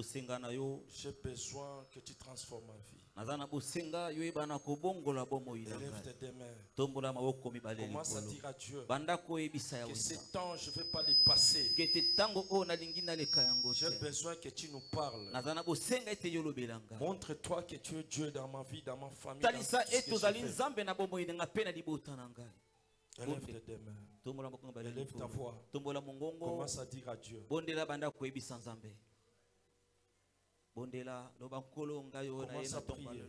J'ai besoin que tu transformes ma vie. Élève tes mains. Commence à dire à Dieu que ces temps, je ne vais pas les passer. J'ai besoin que tu nous parles. Montre-toi que tu es Dieu dans ma vie, dans ma famille. Dans tout ce que je fais. Élève tes mains. Élève ta voix. Commence à dire à Dieu. Commence à prier.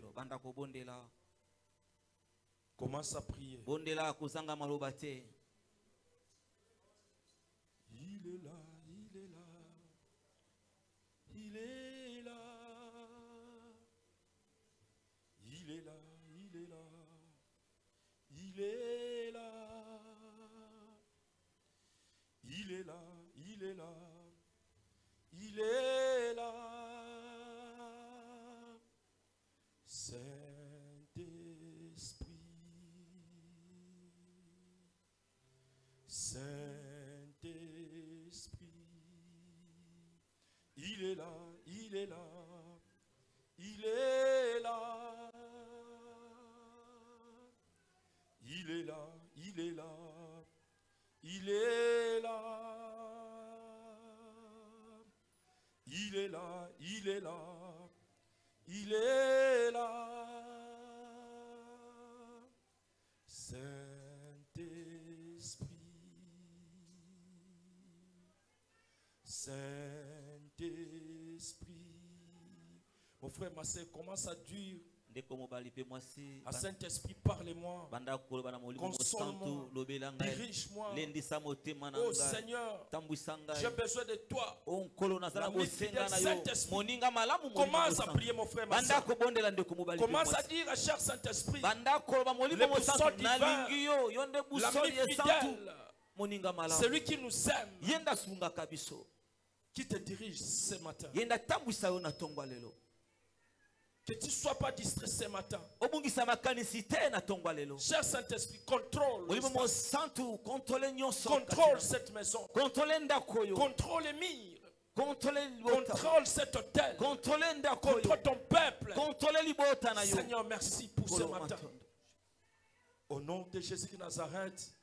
Commence à prier. Il est là, il est là. Il est là. Il est là, il est là. Il est là. Il est là, il est là. Il est là. Saint-Esprit, Saint-Esprit, il est là, il est là, il est là, il est là, il est là, il est là, il est là, il est là. Il est là, Saint-Esprit, Saint-Esprit. Mon frère, ma soeur, commence à dire à Saint-Esprit, parlez-moi, console-moi, dirige-moi. Oh Seigneur, j'ai besoin de toi. L'ami fidèle Saint-Esprit, commence à prier mon frère, ma soeur. Commence à dire à cher Saint-Esprit, le boussole divin, l'ami fidèle, celui qui nous aime, qui te dirige ce matin. Que tu ne sois pas distrait ce matin. Cher Saint-Esprit, contrôle cette maison. Contrôle les murs. Contrôle cet hôtel. Contrôle ton peuple. Seigneur, merci pour ce matin. Au nom de Jésus de Nazareth.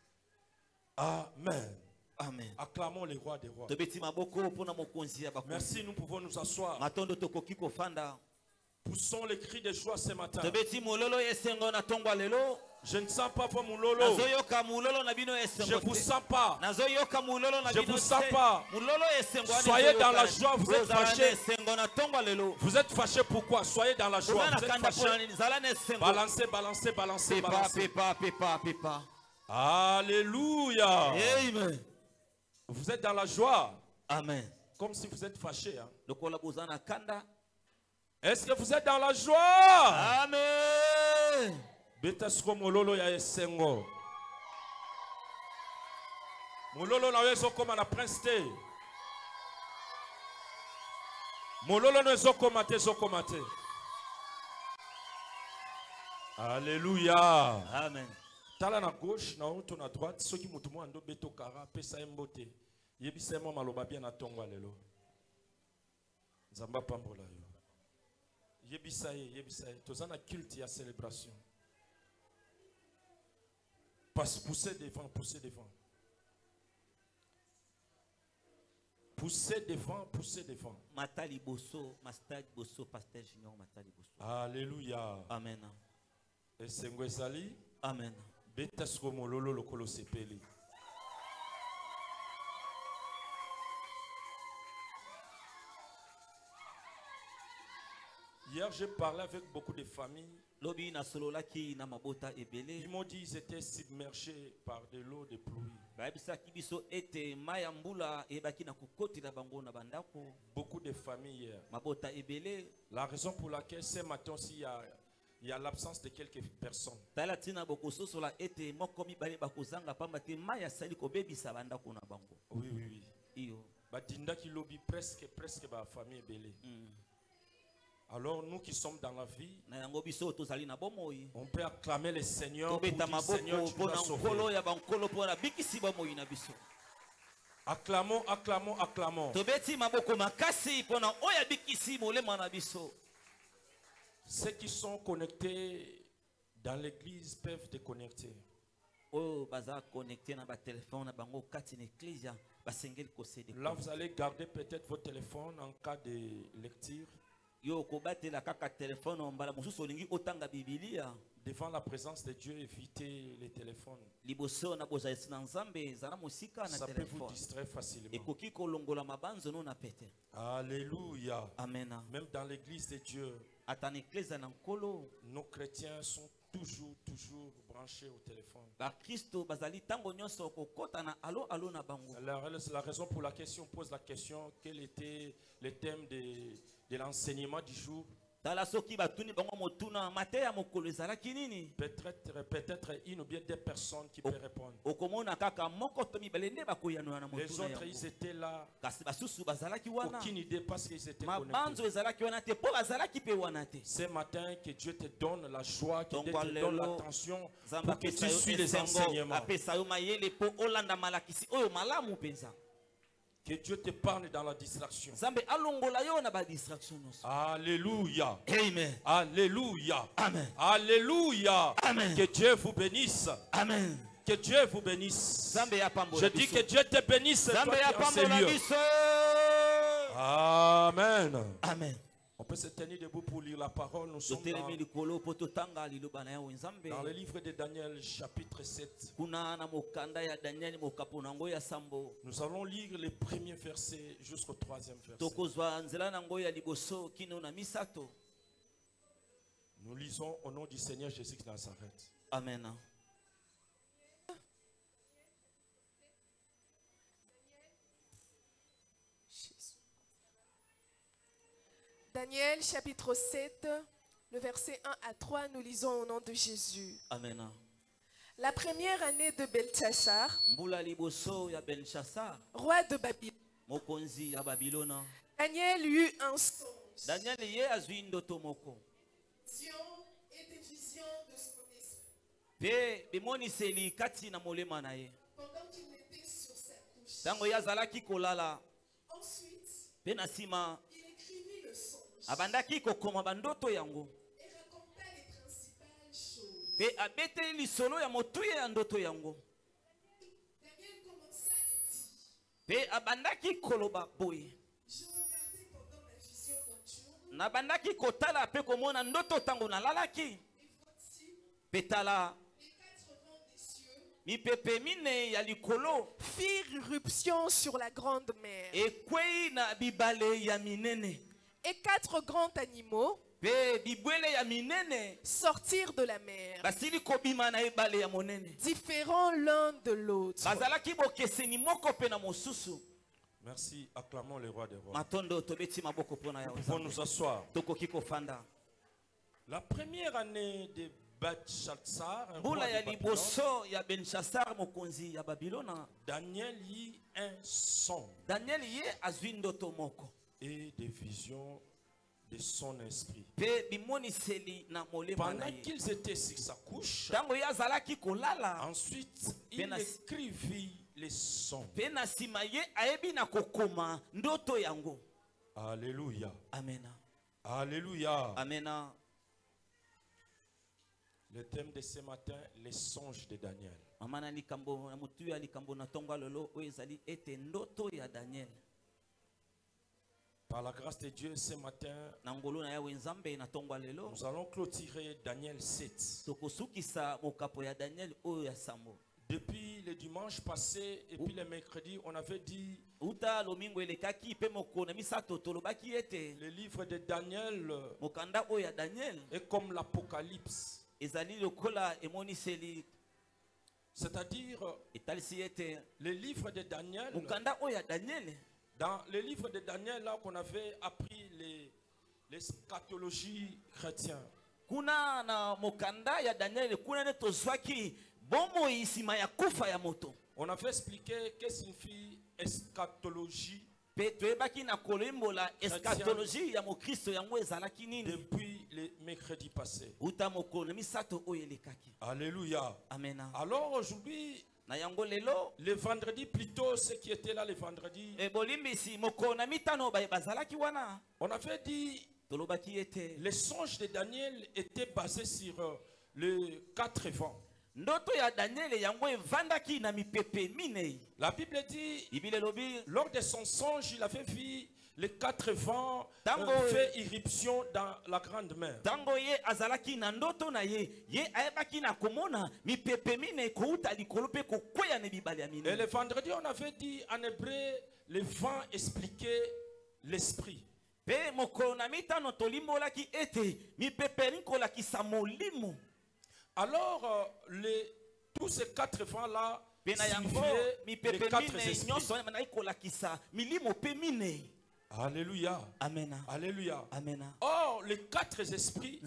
Amen. Amen. Acclamons les rois des rois. Merci, nous pouvons nous asseoir. Poussons les cris de joie ce matin. Je ne sens pas mon lolo. Je ne vous sens pas. Je ne vous sens pas. Soyez dans la joie, vous êtes fâchés. Vous êtes fâchés pourquoi? Soyez dans la joie. Vous êtes fâchés. Balancez, balancez, balancez, balancez. Alléluia. Amen. Vous êtes dans la joie. Amen. Comme si vous êtes fâchés. Hein? Est-ce que vous êtes dans la joie? Amen. Betasko mololo ya esengo. Mololo na wezo koma na prince te. Mololo na wezo koma te zo koma te. Alléluia. Amen. Tala na gauche na honto na droite soki mutu mo ando beto kara pesa mbote. Yebisa mo maloba bien na tongo lelo. Nzamba pambola yo. Yebisaye, yebisaye. Tozana culte ya célébration. Poussez devant, poussez devant. Poussez devant, poussez devant. Matali bosso, Master bosso, Pasteur Junior, Matali bosso. Alléluia. Amen. Et Sengwesali. Amen. Betasko mololo lokolo sepeli. Hier, j'ai parlé avec beaucoup de familles. Ils m'ont dit qu'ils étaient submergés par de l'eau de pluie. Beaucoup de familles hier. La raison pour laquelle ce matin aussi il y a l'absence de quelques personnes. Oui, oui, oui. Badinda qui lobby presque la famille belée. Alors nous qui sommes dans la vie, on peut acclamer le Seigneur pour dire Seigneur, tu nous as sauvés. Acclamons, acclamons, acclamons. Ceux qui sont connectés dans l'église peuvent déconnecter. Là, vous allez garder peut-être votre téléphone en cas de lecture. Devant la présence de Dieu, évitez les téléphones. Ça peut vous distraire facilement. Alléluia. Amen. Même dans l'église de Dieu, nos chrétiens sont toujours branchés au téléphone. C'est la raison pour laquelle si on pose la question, quel était le thème de l'enseignement du jour? Peut-être une ou bien des personnes qui peuvent répondre. Les autres, ils étaient là. Aucune idée parce qu'ils étaient connectés. Ce matin, que Dieu te donne la joie, que Dieu te donne l'attention pour que tu suives les enseignements. Que Dieu te parle dans la distraction. Alléluia. Amen. Alléluia. Amen. Alléluia. Amen. Que Dieu vous bénisse. Amen. Que Dieu vous bénisse. Je dis que Dieu te bénisse. Toi qui es en ces lieux. Amen. Amen. On peut se tenir debout pour lire la parole. Nous sommes dans le livre de Daniel, chapitre 7. Nous allons lire les premiers versets jusqu'au 3e verset. Nous lisons au nom du Seigneur Jésus de Nazareth. Amen. Daniel chapitre 7, le verset 1 à 3, nous lisons au nom de Jésus. Amen. La première année de Belteshazzar, roi de Babylone, Daniel eut un songe, vision et des visions de son esprit. Pendant qu'il était sur sa couche. Ensuite, il écrivit le songe. Et raconta les principales choses. Daniel commença et dit: Je regardais pendant ma vision nocturne, et voici, les 4 vents des cieux firent irruption sur la grande mer. Et 4 grands animaux sortirent de la mer, différents l'un de l'autre. Merci, acclamons le roi des rois. Nous pouvons nous asseoir. La première année de Belteshazzar, Daniel lit un songe et des visions de son esprit. Pendant qu'ils étaient sur sa couche, ensuite il écrivit les sons. Alléluia. Amen. Alléluia. Amen. Le thème de ce matin, les songes de Daniel. Par la grâce de Dieu, ce matin, nous allons clôturer Daniel 7. Depuis le dimanche passé et puis le mercredi, on avait dit le livre de Daniel est comme l'Apocalypse. C'est-à-dire le livre de Daniel. Dans le livre de Daniel, là qu'on avait appris l'eschatologie chrétienne. On avait expliqué ce que signifie eschatologie depuis le mercredi passé. Alléluia. Amen. Alors aujourd'hui, Le vendredi plutôt, ceux qui étaient là le vendredi, on avait dit les songes de Daniel étaient basés sur les 4 vents. La Bible dit, lors de son songe, il avait vu les 4 vents fait irruption dans la grande mer. Et le vendredi, on avait dit en hébreu, le vent expliquait l'esprit. Alors, tous ces 4 vents-là signifiaient les 4 esprits. Alléluia. Amen. Alléluia. Amen. Or, les 4 esprits,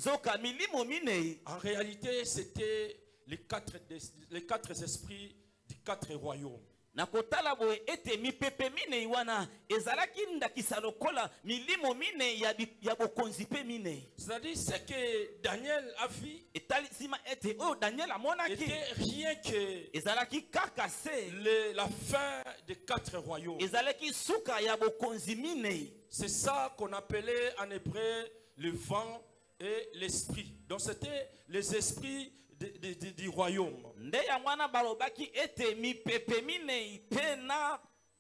en réalité, c'était les 4 esprits des 4 royaumes. nakotala boye ete mipepe mine iwana ezalaki ndakisa lokola milimo mine ya bokonzi pe mine. C'est-à-dire ce que Daniel a vu etali sima ete o Daniel amonaki était rien que ezalaki kaka se la fin des 4 royaumes. ezalaki suka ya bokonzi mine. C'est ça qu'on appelait en hébreu le vent et l'esprit. Donc c'était les esprits du royaume. Nde ya mwana balobaki ete mipepe mine pe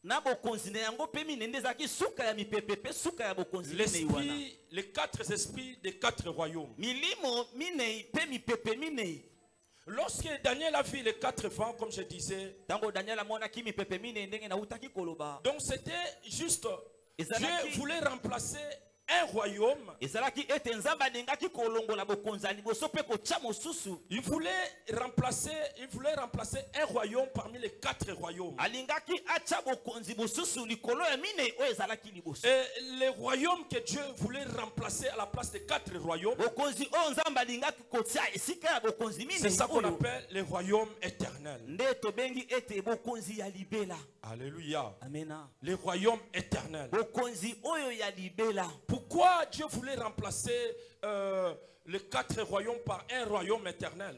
na bokonzi ne yango pe mine ndezaki suka ya mipepe pe suka ya bokonzi mine wana. Les 4 esprits des 4 royaumes. Milimo mine pe mipepe mine. Lorsque Daniel a vu les 4 vents, comme je disais, tango Daniel amonaki mipepe mine ndenge na utaki koloba. Donc c'était juste Dieu voulait remplacer un royaume. Il voulait remplacer un royaume parmi les 4 royaumes. Et les royaumes que Dieu voulait remplacer à la place des 4 royaumes, c'est ça qu'on appelle les royaumes éternels. Alléluia. Amen. Les royaumes éternels. Pourquoi Dieu voulait remplacer les 4 royaumes par un royaume éternel?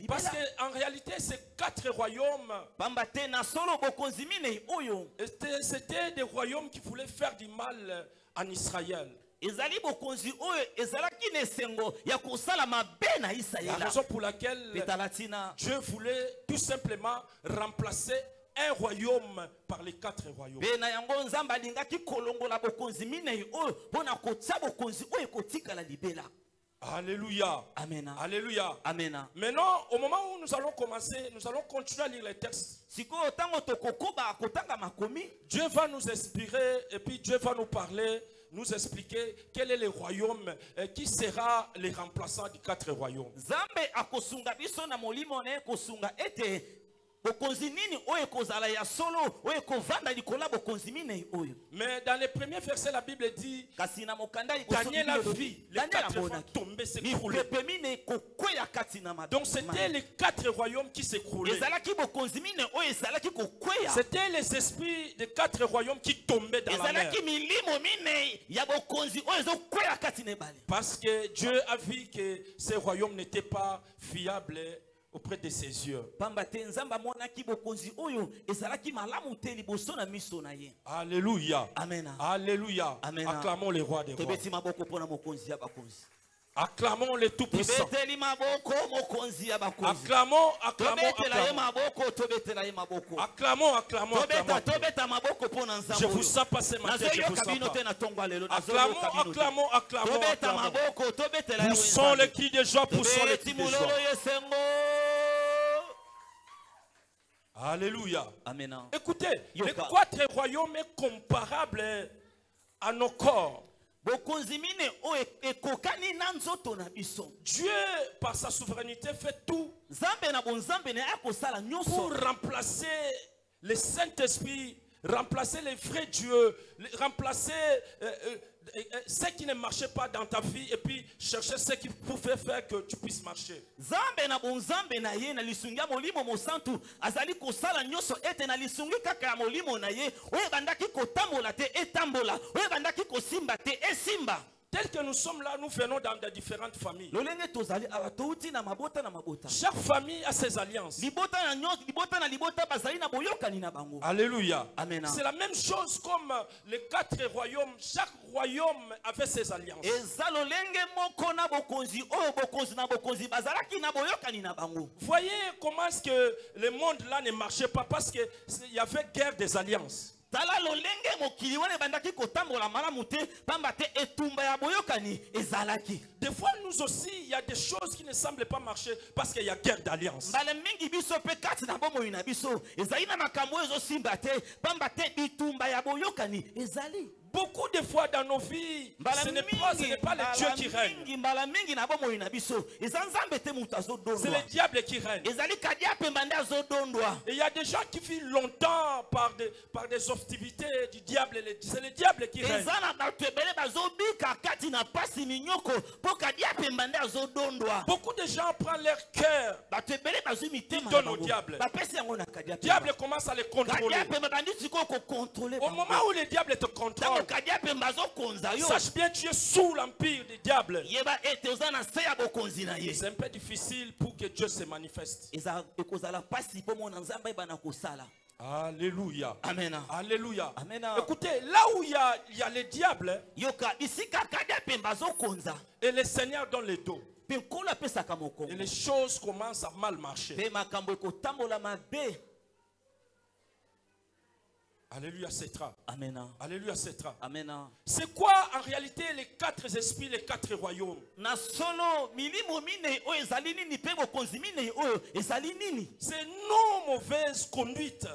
Parce qu'en réalité, ces 4 royaumes, c'était des royaumes qui voulaient faire du mal en Israël. La raison pour laquelle Dieu voulait tout simplement remplacer un royaume par les 4 royaumes. Alléluia. Amen. Alléluia. Amen. Maintenant, au moment où nous allons commencer, nous allons continuer à lire les textes. Dieu va nous inspirer et puis Dieu va nous parler, nous expliquer quel est le royaume qui sera le remplaçant des 4 royaumes. Mais dans les premiers versets, la Bible dit Daniel a vu les 4 vents tomber, s'écrouler. Donc c'était les 4 royaumes qui s'écroulaient. C'était les esprits des 4 royaumes qui tombaient dans la mer. Parce que Dieu a vu que ces royaumes n'étaient pas fiables auprès de ses yeux. Alléluia. Amen. Alléluia. Amen. Acclamons les rois des rois. Acclamons les tout-puissants. Acclamons, acclamons, acclamons. Acclamons, acclamons. Je vous sens passer ma tête, je vous sens pas. Acclamons, acclamons, acclamons. Poussons les cris de joie, poussons les cris de joie. Alléluia. Amen. Écoutez, les 4 royaumes est comparable à nos corps. Dieu, par sa souveraineté, fait tout pour remplacer le Saint-Esprit, remplacer les vrais dieux, remplacer ce qui ne marchait pas dans ta vie et puis chercher ce qui pouvait faire que tu puisses marcher. tel que nous sommes là, nous venons dans de différentes familles. Chaque famille a ses alliances. Alléluia. C'est la même chose comme les 4 royaumes. Chaque royaume avait ses alliances. Voyez comment est-ce que le monde là ne marchait pas, parce qu'il y avait guerre des alliances. Des fois, nous aussi, il y a des choses qui ne semblent pas marcher parce qu'il y a guerre d'alliance. Beaucoup de fois dans nos vies, ce n'est pas le Dieu qui règne. C'est le diable qui règne. Et il y a des gens qui vivent longtemps par des hostilités du diable. C'est le diable qui règne. Beaucoup de gens prennent leur cœur, ils donnent au diable. Le diable commence à les contrôler. Au moment où le diable te contrôle, sache bien que tu es sous l'empire du diable. C'est un peu difficile pour que Dieu se manifeste. Alléluia. Amen. Alléluia. Amen. Écoutez, là où il y a le diable et le Seigneur dans le dos, et les choses commencent à mal marcher. Alléluia, c'est ça. Amen. Alléluia, c'est ça. Amen. C'est quoi en réalité les 4 esprits, les 4 royaumes? C'est nos mauvaises conduites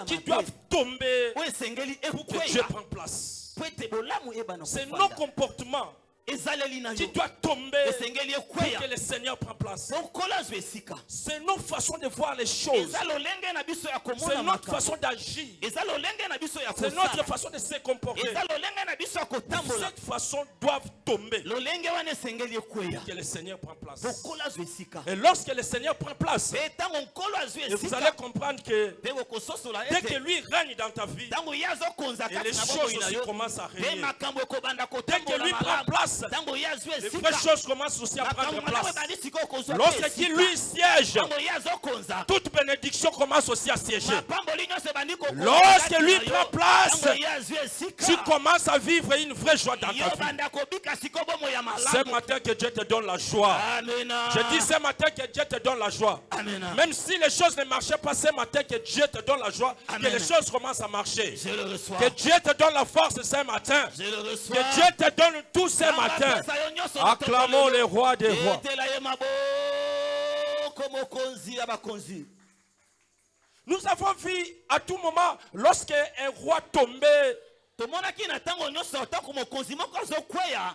qui doivent tomber pour que Dieu prenne place. C'est nos comportements qui doit tomber pour que le Seigneur prenne place. C'est notre façon de voir les choses. C'est notre façon d'agir. C'est notre façon de se comporter. Cette façon doit tomber pour que le Seigneur prenne place. Et lorsque le Seigneur prend place, vous allez comprendre que dès que lui règne dans ta vie, et les choses aussi commencent à régner. Dès que lui prend place, les vraies choses commencent aussi à prendre place. Lorsqu'il lui siège, toute bénédiction commence aussi à siéger. Lorsque lui prend place, tu commences à vivre une vraie joie dans ta vie. Ce matin que Dieu te donne la joie. Je dis ce matin que Dieu te donne la joie. Même si les choses ne marchaient pas, ce matin que Dieu te donne la joie, que les choses commencent à marcher. Que Dieu te donne la force ce matin. Que Dieu te donne tout ce matin. Acclamons les rois des rois. Nous avons vu à tout moment, lorsqu'un roi tombait,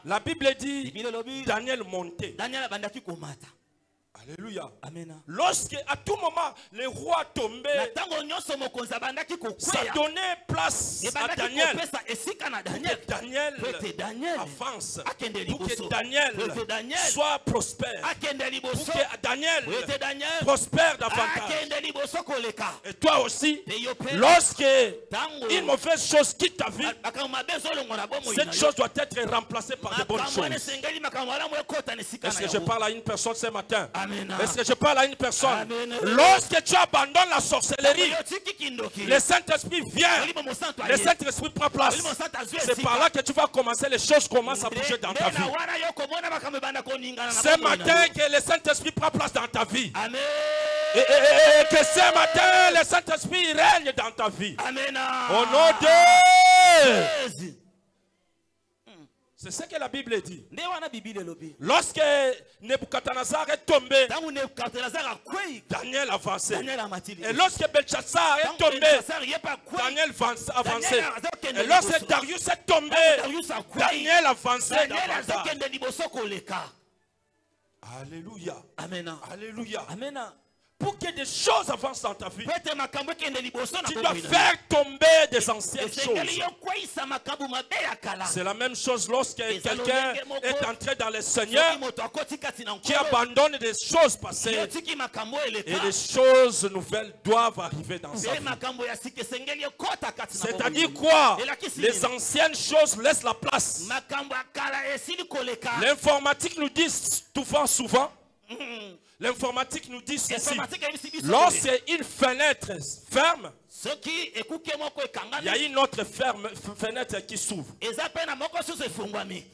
la Bible dit Daniel montait. Alléluia. Amen. Lorsque à tout moment les rois tombaient, ça donnait place à Daniel. Pour que Daniel avance. Pour que Daniel soit prospère. Pour que Daniel prospère davantage. Et toi aussi, lorsque une mauvaise chose quitte ta vie, cette chose doit être remplacée par de bonnes choses. Est-ce que je parle à une personne ce matin? Est-ce que je parle à une personne? Amen. Lorsque tu abandonnes la sorcellerie, le Saint-Esprit vient. Le Saint-Esprit prend place. C'est par là que tu vas commencer, les choses commencent à bouger dans ta vie. Ce matin que le Saint-Esprit prend place dans ta vie. Amen. Et que ce matin le Saint-Esprit règne dans ta vie. Amen. Au nom de... C'est ce que la Bible dit. Lorsque Nebuchadnezzar est tombé, Daniel avançait. Et lorsque Belshazzar est tombé, Daniel avançait. Et lorsque Darius est tombé, Daniel avançait davantage. Alléluia. Amen. Alléluia. Amen. Pour que des choses avancent dans ta vie, tu dois faire tomber des anciennes choses. C'est la même chose lorsque quelqu'un est entré dans le Seigneur, qui abandonne des choses passées et des choses nouvelles doivent arriver dans sa vie. C'est-à-dire quoi? Les anciennes choses laissent la place. L'informatique nous dit souvent, l'informatique nous dit ceci. Lorsqu'une fenêtre ferme, il y a une autre fenêtre qui s'ouvre.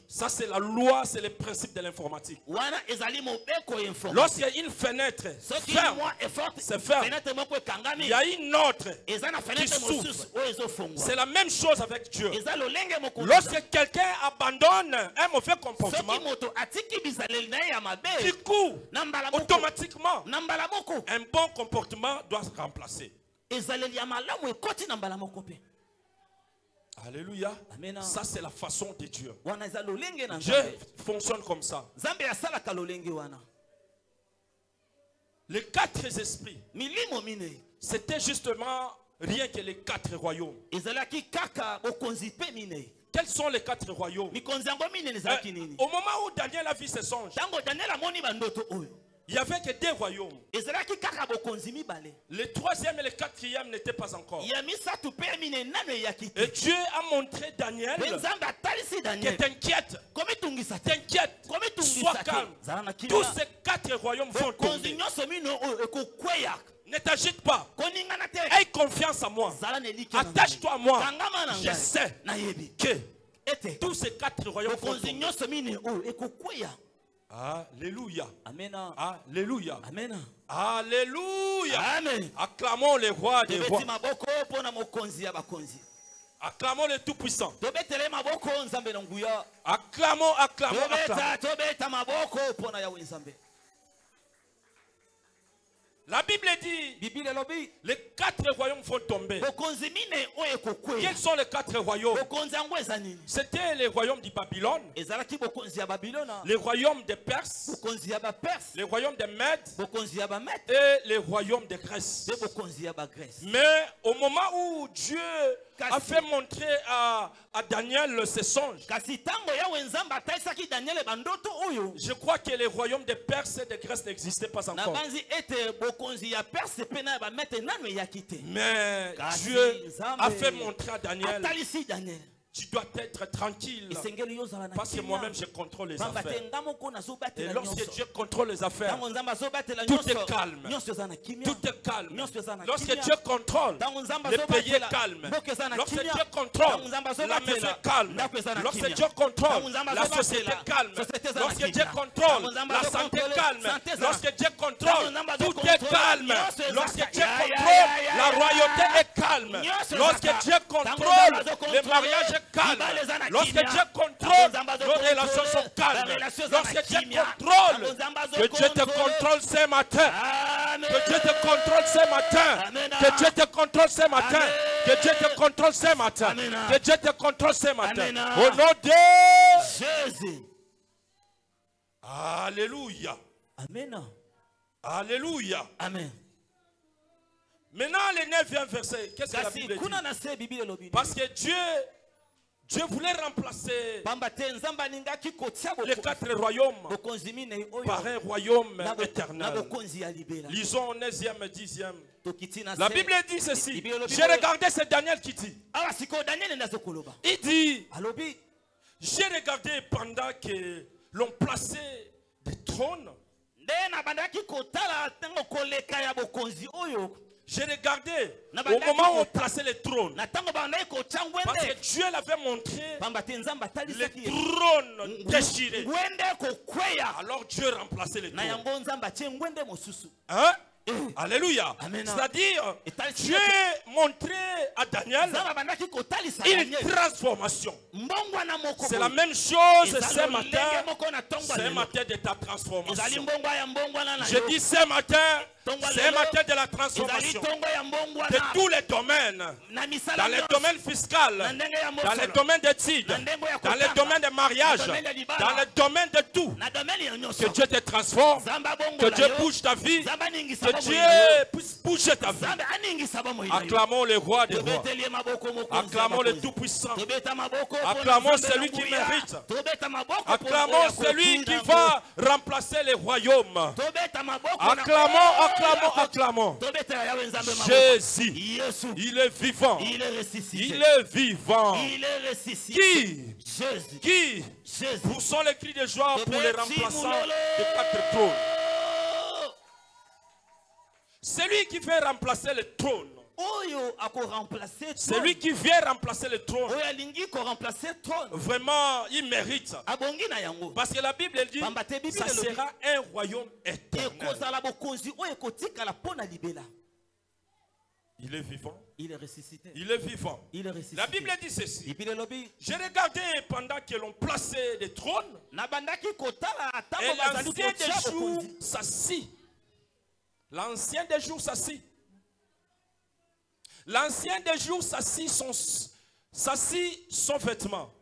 Ça c'est la loi, c'est le principe de l'informatique. Lorsqu'il y a une fenêtre ferme, il y a une autre qui s'ouvre. C'est la même chose avec Dieu. Lorsque quelqu'un abandonne un mauvais comportement, du coup, automatiquement, un bon comportement doit se remplacer. Alléluia. Ça c'est la façon de Dieu. Dieu fonctionne comme ça. Les 4 esprits, c'était justement rien que les 4 royaumes. Quels sont les 4 royaumes? Au moment où Daniel a vu ses songes, il n'y avait que 2 royaumes. Le 3e et le 4e n'étaient pas encore. Et Dieu a montré Daniel que t'inquiète, sois calme. Tous ces 4 royaumes vont tomber. Ne t'agite pas. Aie confiance en moi. Attache-toi à moi. Je sais que tous ces 4 royaumes vont tomber. Alléluia. Amen. Alléluia. Amen. Alléluia. Amen. Acclamons les rois des rois. Acclamons le Tout-Puissant. Acclamons. La Bible dit les 4 royaumes vont tomber. Quels sont les 4 royaumes? C'était les royaumes du Babylone, les royaumes des Perses, les royaumes des Mèdes et les royaumes de Grèce. Mais au moment où Dieu a fait montrer à Daniel ses songes, je crois que les royaumes des Perses et de Grèce n'existaient pas encore. Mais Dieu a fait montrer à Daniel, tu dois être tranquille parce que moi-même je contrôle les affaires. Et lorsque Dieu contrôle les affaires, tout est calme. Tout est calme. Lorsque Dieu contrôle, le pays est calme. Lorsque Dieu contrôle, la maison est calme. Lorsque Dieu contrôle, la société est calme. Lorsque Dieu contrôle, la santé est calme. Lorsque Dieu contrôle, tout est calme. Lorsque Dieu contrôle, la royauté est calme. Lorsque Dieu contrôle, le mariage est calme. Lorsque Dieu contrôle, nos relations sont calmes. Lorsque Dieu contrôle, que Dieu te contrôle ce matin. Que Dieu te contrôle ce matin. Que Dieu te contrôle ce matin. Que Dieu te contrôle ce matin. Que Dieu te contrôle ce matin. Au nom de Jésus. Alléluia. Amen. Alléluia. Amen. Maintenant, le 9e verset, qu'est-ce que la Bible dit? Parce que Dieu voulait remplacer les 4 royaumes par un royaume éternel. Lisons au 9e, 10e. La Bible dit ceci. J'ai regardé, c'est Daniel qui dit. Il dit, j'ai regardé pendant que l'on plaçait des trônes. J'ai regardé au moment où on plaçait les trônes. Parce que Dieu l'avait montré les trônes déchirés. Alors Dieu remplaçait les trônes. Hein? Alléluia. C'est-à-dire, Dieu montrait à Daniel une transformation. C'est la même chose ce matin. C'est le matin de ta transformation. Je dis ce matin, c'est un matin de la transformation de tous les domaines, dans le domaine fiscal, dans le domaine d'études, dans le domaine de mariage, dans le domaine de tout. Que Dieu te transforme, que Dieu bouge ta vie, que Dieu puisse bouger ta vie. Acclamons le roi des rois, acclamons le tout-puissant, acclamons celui qui mérite, acclamons celui qui va remplacer les royaumes, acclamons acclamons. Jésus, il est vivant. Il est ressuscité. Il est vivant. Il est ressuscité. Qui poussons les cris de joie pour les remplaçants des 4 trônes. Celui qui veut remplacer le trône. Celui qui vient remplacer le trône. Vraiment, il mérite. Parce que la Bible dit ça sera un royaume éternel. Il est vivant. Il est ressuscité. Il est vivant. Il est ressuscité. La Bible dit ceci. J'ai regardé pendant que l'on plaçait des trônes. Et l'ancien des jours s'assit. L'ancien des jours s'assit. L'ancien des jours s'assit son vêtement.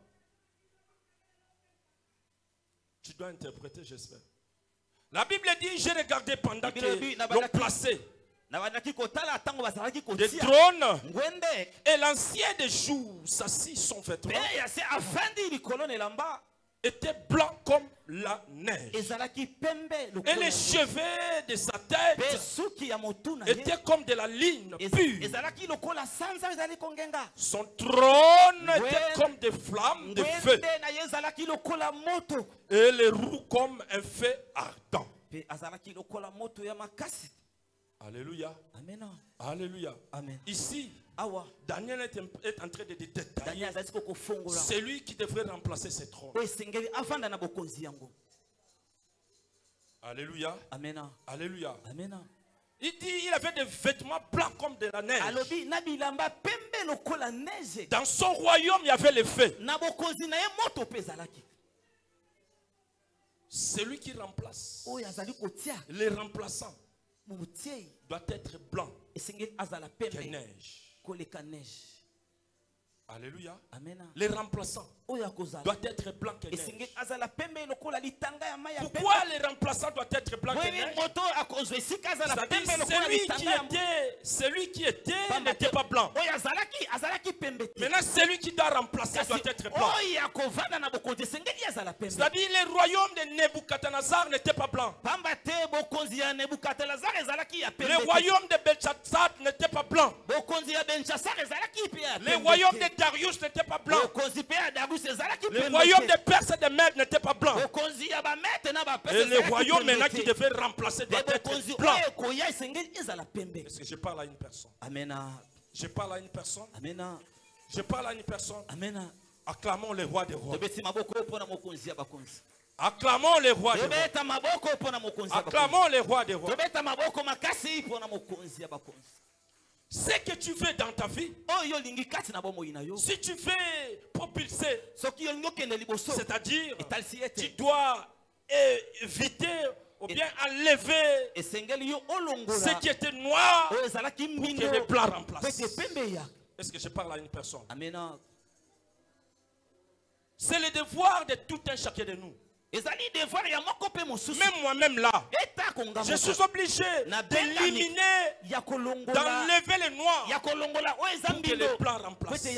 Tu dois interpréter, j'espère. La Bible dit, j'ai regardé pendant que l'on plaçait des trônes. Et l'ancien des jours s'assit son vêtement. Était blanc comme la neige. Et les cheveux de sa tête étaient comme de la ligne pure. Son trône était comme des flammes de feu. Et les roues comme un feu ardent. Alléluia. Amen. Alléluia. Amen. Ici, Daniel est en train de détailler celui qui devrait remplacer ce trône. Alléluia. Amen. Alléluia. Amen. Il dit il avait des vêtements blancs comme de la neige. Dans son royaume, il y avait le feu. Celui qui remplace, les remplaçants, doit être blanc que neige. Alléluia. Amen. Les remplaçants doivent être blancs que neige. Pourquoi les remplaçants doivent être blancs que neige? Celui qui était n'était pas blanc. Maintenant, celui qui doit remplacer doit être blanc. C'est-à-dire le royaume de Nebuchadnezzar n'était pas blanc. Le royaume de Belshazzar n'était pas blanc. Le royaume de Darius n'était pas blanc. Le royaume des Perses et des Mèdes n'était pas blanc. Et le royaume maintenant qui devait remplacer doit être blanc. Est-ce que je parle à une personne? Amen. Je parle à une personne. Amen. Je parle à une personne. Amen. Acclamons le roi des rois. Acclamons le roi des rois. Acclamons le roi des rois. Ce que tu veux dans ta vie, si tu veux propulser, c'est-à-dire tu dois éviter ou bien enlever ce qui était noir pour que le blanc remplace. Est-ce que je parle à une personne? C'est le devoir de tout un chacun de nous. Même moi-même là, je suis obligé d'éliminer, d'enlever le noir pour que le blanc remplace.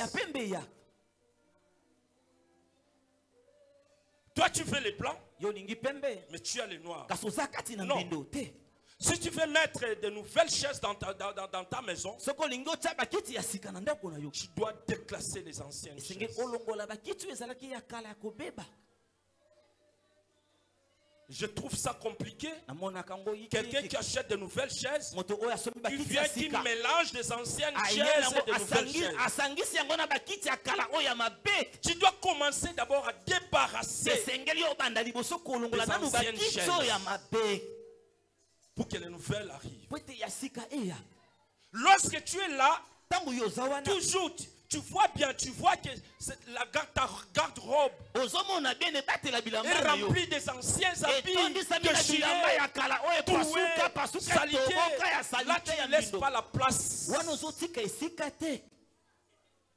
Toi tu veux le blanc, mais tu as le noir. Non. Si tu veux mettre de nouvelles chaises dans ta maison, tu dois déclasser les anciennes chaises. Je trouve ça compliqué. Quelqu'un qui achète de nouvelles chaises, qui vient, qui mélange des anciennes chaises et de nouvelles chaises. Tu dois commencer d'abord à débarrasser des anciennes chaises pour que les nouvelles arrivent. Lorsque tu es là, toujours tu vois bien, tu vois que ta garde-robe est remplie des anciens habits déchirés, troués, salités. Là, tu ne laisses pas la place.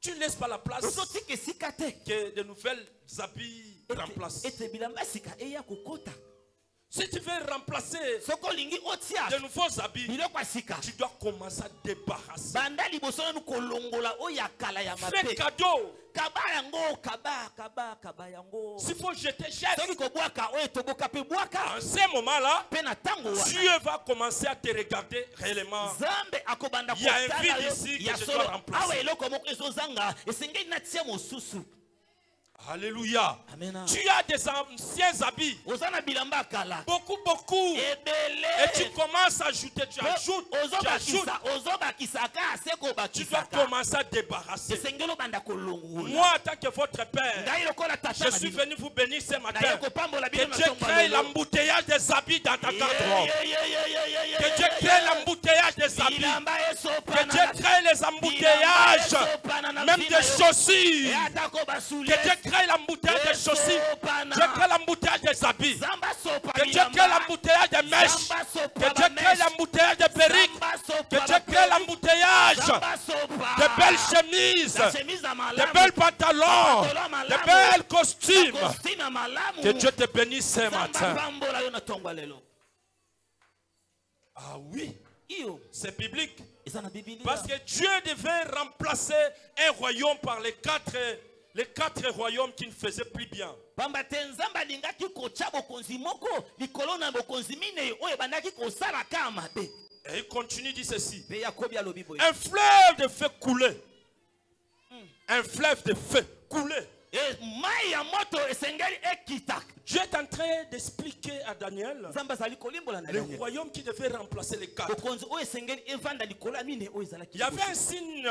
Tu ne laisses pas la place que de nouvelles habits remplacent. Si tu veux remplacer de nouveaux habits, tu dois commencer à débarrasser. Fais cadeau. S'il faut jeter, jette. En ce moment-là, Dieu va commencer à te regarder réellement. Il y a un vide ici que je dois remplacer. Alléluia. Amen. Tu as des anciens habits. Beaucoup. Et tu commences à ajouter. Tu ajoutes. Tu dois commencer à débarrasser. Moi, en tant que votre père, je suis venu vous bénir ce matin. Que Dieu crée l'embouteillage des habits dans ta garde-robe. Que Dieu crée l'embouteillage des habits. Que Dieu crée les embouteillages, même des chaussures. Que Dieu crée l'embouteillage des chaussures. Dieu crée l'embouteillage des habits. Que Dieu crée l'embouteillage des mèches. Que Dieu crée l'embouteillage des perruques. Que Dieu crée l'embouteillage de belles chemises, de belles pantalons, de belles costumes. Que Dieu te bénisse ce matin. Ah oui, c'est biblique. Parce que Dieu devait remplacer un royaume par les quatre royaumes qui ne faisaient plus bien. Et il continue, dit ceci. Un fleuve de feu coulait. Un fleuve de feu coulait. Dieu est en train d'expliquer à Daniel le royaume qui devait remplacer les quatre. Il y avait un signe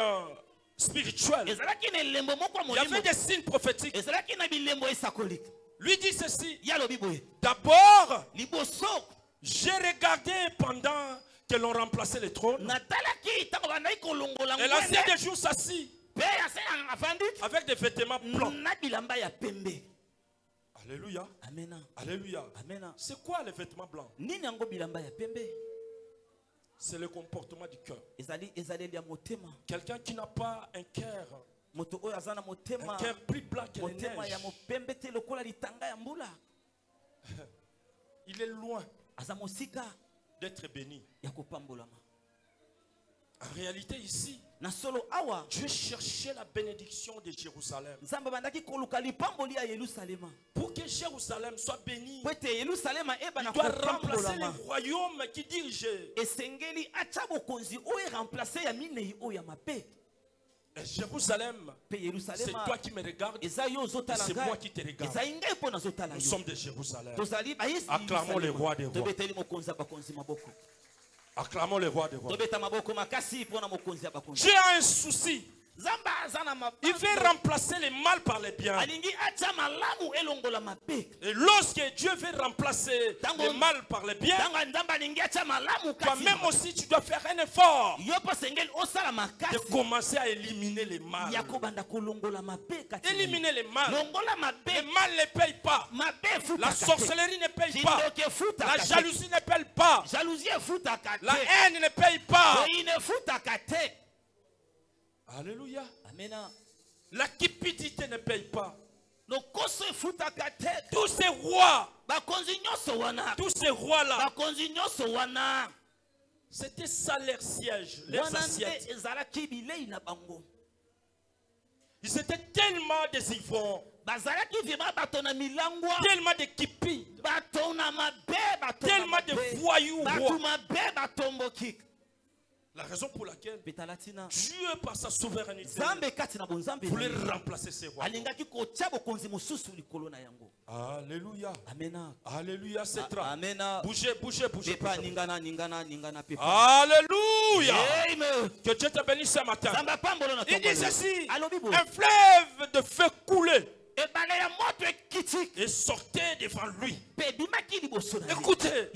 spirituel. Il y avait des signes prophétiques. Lui dit ceci. D'abord, j'ai regardé pendant que l'on remplaçait les trônes. Et l'ancien des jours s'assit avec des vêtements blancs. Alléluia. Alléluia. C'est quoi les vêtements blancs? C'est le comportement du cœur. Quelqu'un qui n'a pas un cœur plus blanc que les neiges. Il est loin d'être béni. En réalité ici, Dieu cherchait la bénédiction de Jérusalem. Pour que Jérusalem soit bénie, il doit remplacer les royaumes qui dirigeaient. Et Jérusalem, c'est toi qui me regardes, et c'est moi qui te regarde. Nous sommes de Jérusalem. Acclamons le roi des rois. Acclamons le roi des rois. Dieu a un souci. Il veut remplacer les mal par les biens. Et lorsque Dieu veut remplacer les mal par les biens, toi-même aussi tu dois faire un effort de commencer à éliminer les mal. Éliminer les mal. Les mal ne payent pas. La sorcellerie ne paye pas. La jalousie ne paye pas. La haine ne paye pas. Alléluia. Amen. La cupidité ne paye pas. Tous ces rois-là, c'était ça leur siège, leurs assiettes. Ils étaient tellement des ivrons, tellement de kipis, tellement de voyous rois. La raison pour laquelle Dieu, par sa souveraineté, voulait remplacer ces rois. Alléluia. Alléluia, c'est très. Bougez. Alléluia. Que Dieu te bénisse ce matin. Il dit ceci. Un fleuve de feu coulait et sortait devant lui. Écoutez.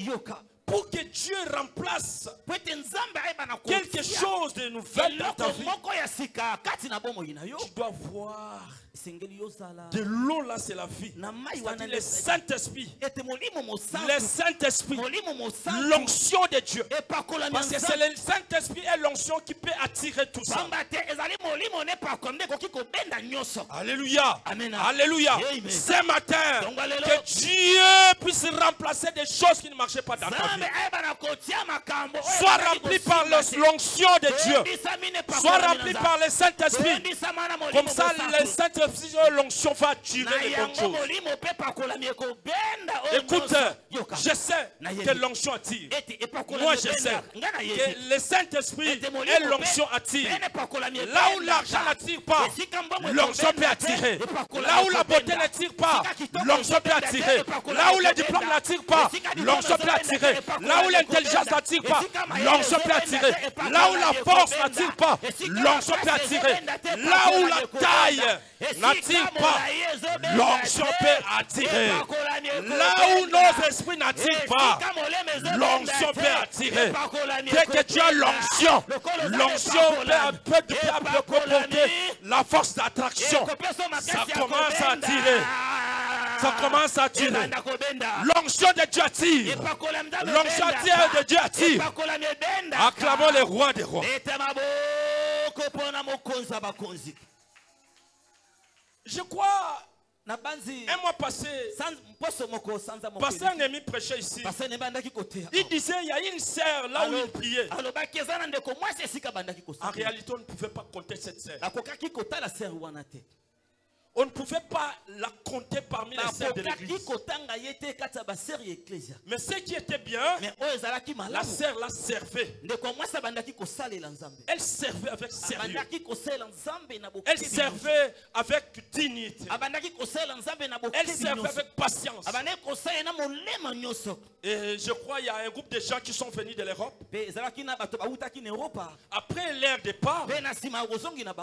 pour que Dieu remplace quelque chose de nouvel dans ta vie, tu dois voir. De l'eau là, c'est la vie. Le Saint-Esprit. Le Saint-Esprit. L'onction de Dieu. Parce que c'est le Saint-Esprit et l'onction qui peut attirer tout ça. Alléluia. Amen. Alléluia. Amen. Ce matin, que Dieu puisse remplacer des choses qui ne marchaient pas dans ta vie. Sois rempli par l'onction de Dieu. Sois rempli par le Saint-Esprit. Comme ça, le Saint-Esprit, l'onction va attirer les bonnes choses. Écoute, je sais que l'onction attire. Moi, je sais que le Saint-Esprit et l'onction attirent. Là où l'argent n'attire pas, l'onction peut attirer. Là où la beauté n'attire pas, l'onction peut attirer. Là où le diplôme n'attire pas, l'onction peut attirer. Là où l'intelligence n'attire pas, l'onction peut attirer. Là où la force n'attire pas, l'onction peut attirer. Là où la taille n'attire pas, l'onction peut attirer. Là où nos esprits n'attirent pas, l'onction peut attirer. Dès que tu as l'onction, l'onction peut comporter la force d'attraction. Ça commence à attirer. Ça commence à attirer. L'onction de Dieu attire. L'onction de Dieu attire. Acclamons les rois des rois. Je crois, un mois passé, pasteur Némi prêchait ici. Il disait, il y a une sœur là où il priait. En réalité, on ne pouvait pas compter cette sœur. On ne pouvait pas la compter parmi les sœurs de l'église. Mais ce qui était bien, la sœur la servait. Elle servait avec sérieux. Elle servait avec dignité. Elle servait avec patience. Et je crois qu'il y a un groupe de gens qui sont venus de l'Europe. Après leur départ,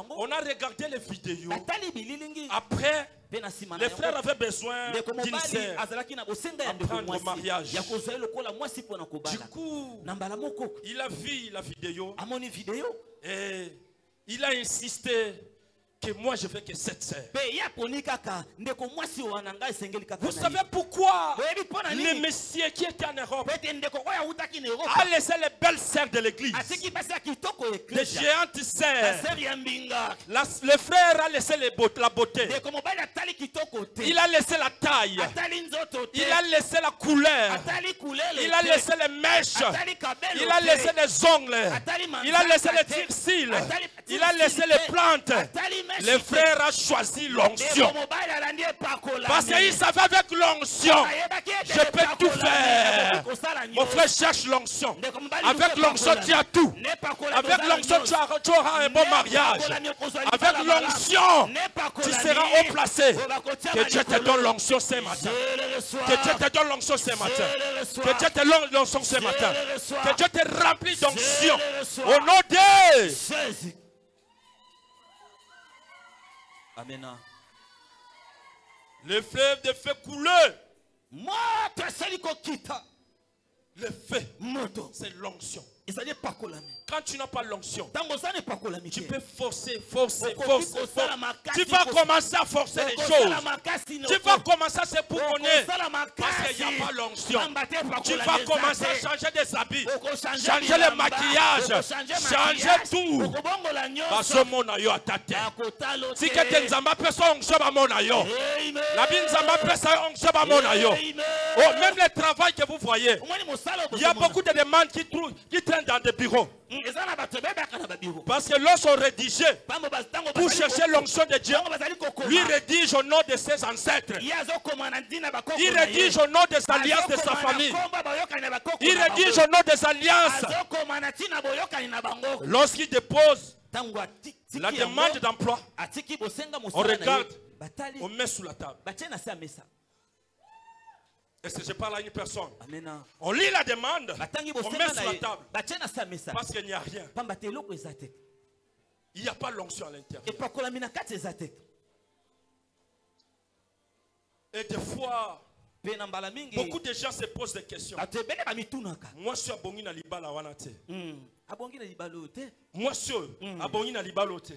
on a regardé les vidéos. Après, les frères avaient besoin d'une sœur à prendre au mariage. Du coup, il a vu la vidéo et il a insisté que moi je veux que cette sœur. Vous savez pourquoi le monsieur qui était en Europe a laissé les belles sœurs de l'église, les géantes sœurs. Le frère a laissé la beauté. Il a laissé la taille. Il a laissé la couleur. Il a laissé les mèches. Il a laissé les ongles. Il a laissé les tire-cils. Il a laissé les plantes. Le frère a choisi l'onction. Parce qu'il savait avec l'onction, je peux tout faire. Mon frère cherche l'onction. Avec l'onction, tu as tout. Avec l'onction, tu auras un bon mariage. Avec l'onction, tu seras haut placé. Que Dieu te donne l'onction ce matin. Que Dieu te donne l'onction ce matin. Que Dieu te donne l'onction ce matin. Que Dieu te remplit d'onction. Au nom de Jésus. Amen. Le fleuve de feu couleux. Le feu, c'est l'onction. Quand tu n'as pas l'onction, tu peux forcer. Tu vas commencer à forcer les choses. Tu vas commencer à se pouponner parce qu'il n'y a pas l'onction. Tu vas commencer à changer des habits, changer le maquillage, changer tout. Parce que mon aïe à ta tête. Si quelqu'un n'a pas son onction à mon aïe, la bine n'a pas son onction à mon aïe. Même le travail que vous voyez, il y a beaucoup de demandes qui traînent dans des bureaux. Parce que lorsqu'on rédigeait pour chercher l'onction de Dieu, lui rédige au nom de ses ancêtres. Il rédige au nom des alliances de sa famille. Il rédige au nom des alliances. Lorsqu'il dépose la demande d'emploi, on regarde, on met sous la table. Est-ce que je parle à une personne? On lit la demande, on met sur la table. Parce qu'il n'y a rien. Il n'y a pas l'onction à l'intérieur. Et des fois, Beaucoup de gens se posent des questions. Moi, je suis abongi na libala wanate. Moi, je suis abongi na libalote.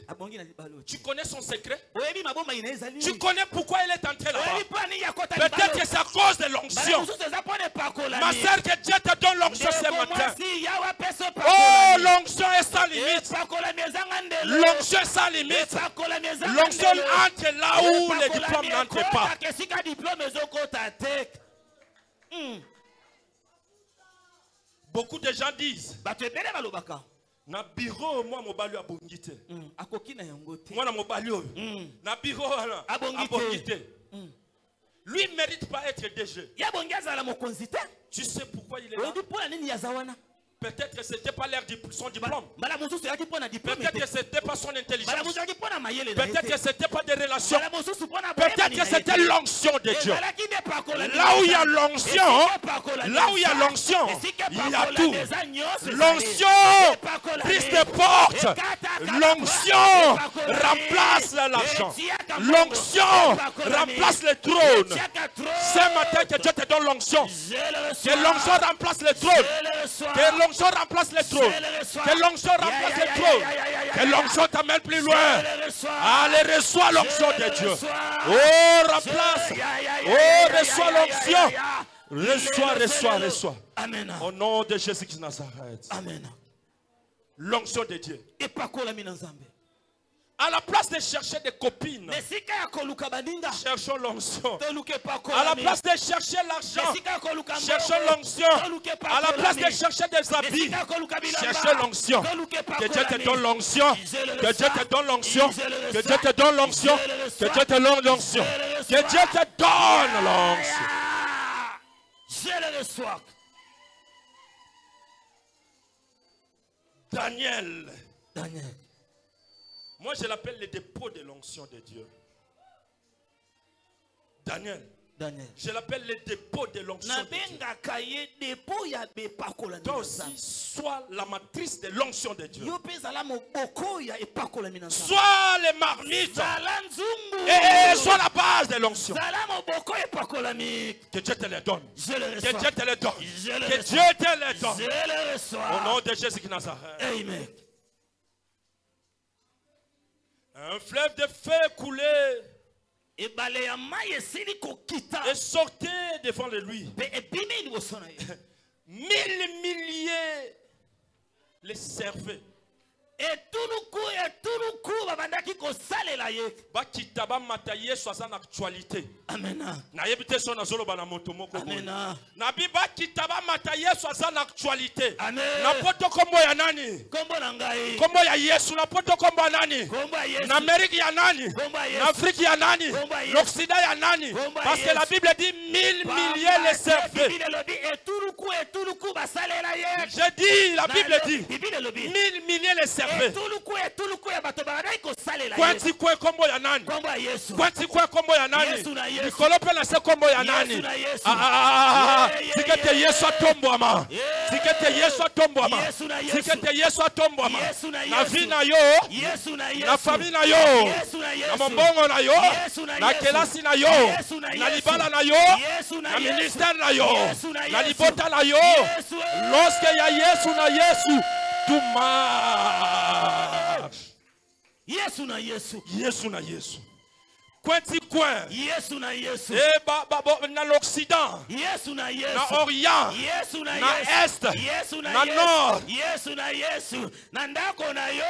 Tu connais son secret? Tu connais pourquoi elle est entrée là-bas? Peut-être que c'est à cause de l'onction. Ma soeur, que Dieu te donne l'onction ce matin. Oh, l'onction est sans limite. L'onction est sans limite. L'onction entre là où les diplômes n'entrent pas. Beaucoup de gens disent na bureau moi mobali abongite. Moi na mobali na bureau abongite. Lui ne mérite pas être DG. Tu sais pourquoi il est là? Peut-être que ce n'était pas l'air de son diplôme. Peut-être que ce n'était pas son intelligence. Peut-être que ce n'était pas des relations. Peut-être que c'était l'onction de Dieu. Là où il y a l'onction, il y a tout. L'onction brise des portes. L'onction remplace l'argent. L'onction remplace le trône. Ce matin, que Dieu te donne l'onction. Que l'onction remplace le trône. Que l'onction remplace le trône. Que l'onction remplace le trône. Que l'onction t'amène plus loin. Allez, reçois l'onction de Dieu. Oh, remplace. Oh, reçois l'onction. Reçois. Amen. Au nom de Jésus-Christ de Nazareth. Amen. L'onction de Dieu. À la place de chercher des copines, cherchons l'onction. À la place de chercher l'argent, cherchons l'onction. À la place de chercher des habits, cherchons l'onction. Que Dieu te donne l'onction. Que Dieu te donne l'onction. Que Dieu te donne l'onction. Que Dieu te donne l'onction. Que Dieu te donne l'onction. Je le reçois. Daniel. Moi, je l'appelle le dépôt de l'onction de Dieu. Daniel. Je l'appelle le dépôt de l'onction de Dieu. Toi aussi, sois la matrice de l'onction de Dieu. Sois les marmites. Et sois la base de l'onction. Que Dieu te le donne. Que Dieu te le donne. Que Dieu te le donne. Au nom de Jésus de Nazareth. Amen. Un fleuve de feu coulait et sortait devant lui. 1000 milliers les servaient. Et Bakitaba mataye soit en actualité. Amen. Na yebite so na zolo bana moto moko. Amen. Na biba kitaba mataye soit en actualité. Amen. Na poto kombo ya nani? Kombo na ngai. Kombo ya Yesu na poto kombo ya nani? Kombo ya Yesu. Na Amérique ya nani? Kombo ya Yesu. Na Afrique ya nani? L'Occident ya nani? Parce que la Bible dit 1000 milliers les servaient. Je dis, la Bible dit 1000 milliers les servaient. Kwanti kwe kombo ya nani? Kwanti kwe kombo ya nani? Nikolope na se kombo ya nani? Sikete Yesu atombwama. Sikete Yesu atombwama. Sikete Yesu atombwama. Na vie na yo, na famille na yo, na mombongo na yo, na kelasi na yo, na libala na yo, na ministère na yo, na libota na yo. Lorsque ya Yesu na Yesu, tout marche. Yesu na Yesu. Yesu na Yesu. Kwanti kwen. Yesu na Yesu. Na l'Occident. Yesu na Yesu. Na Orient. Yesu na Yesu. Na Est. Yesu na Nord. Yesu na Yesu. Na ndako na yo.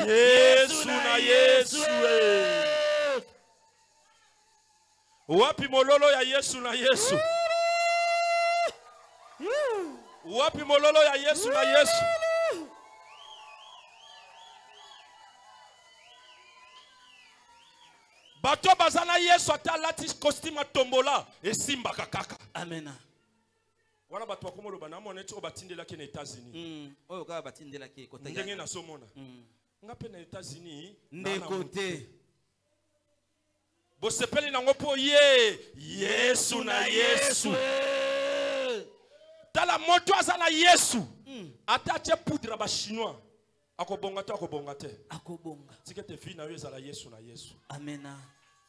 Yesu na Yesu. Wapi mololo ya Yesu na Yesu. Wapi mololo ya Yesu na Yesu. Bato bazana Yesu atalati costume tombola et simba kakaka. Amen. Wana bato bakomolo bana moneti obatindela ke na États-Unis. Oyo ka batindela ke kota ya. Ndenge na somona. Ngape na États-Unis ndekote. Bosepeli nango po ye Yesu na Yesu. Tala moto azana Yesu. Atache poudre ba chinois. Akobonga te. Akobonga. Tikete fi na yo ezala Yesu na Yesu. Amen.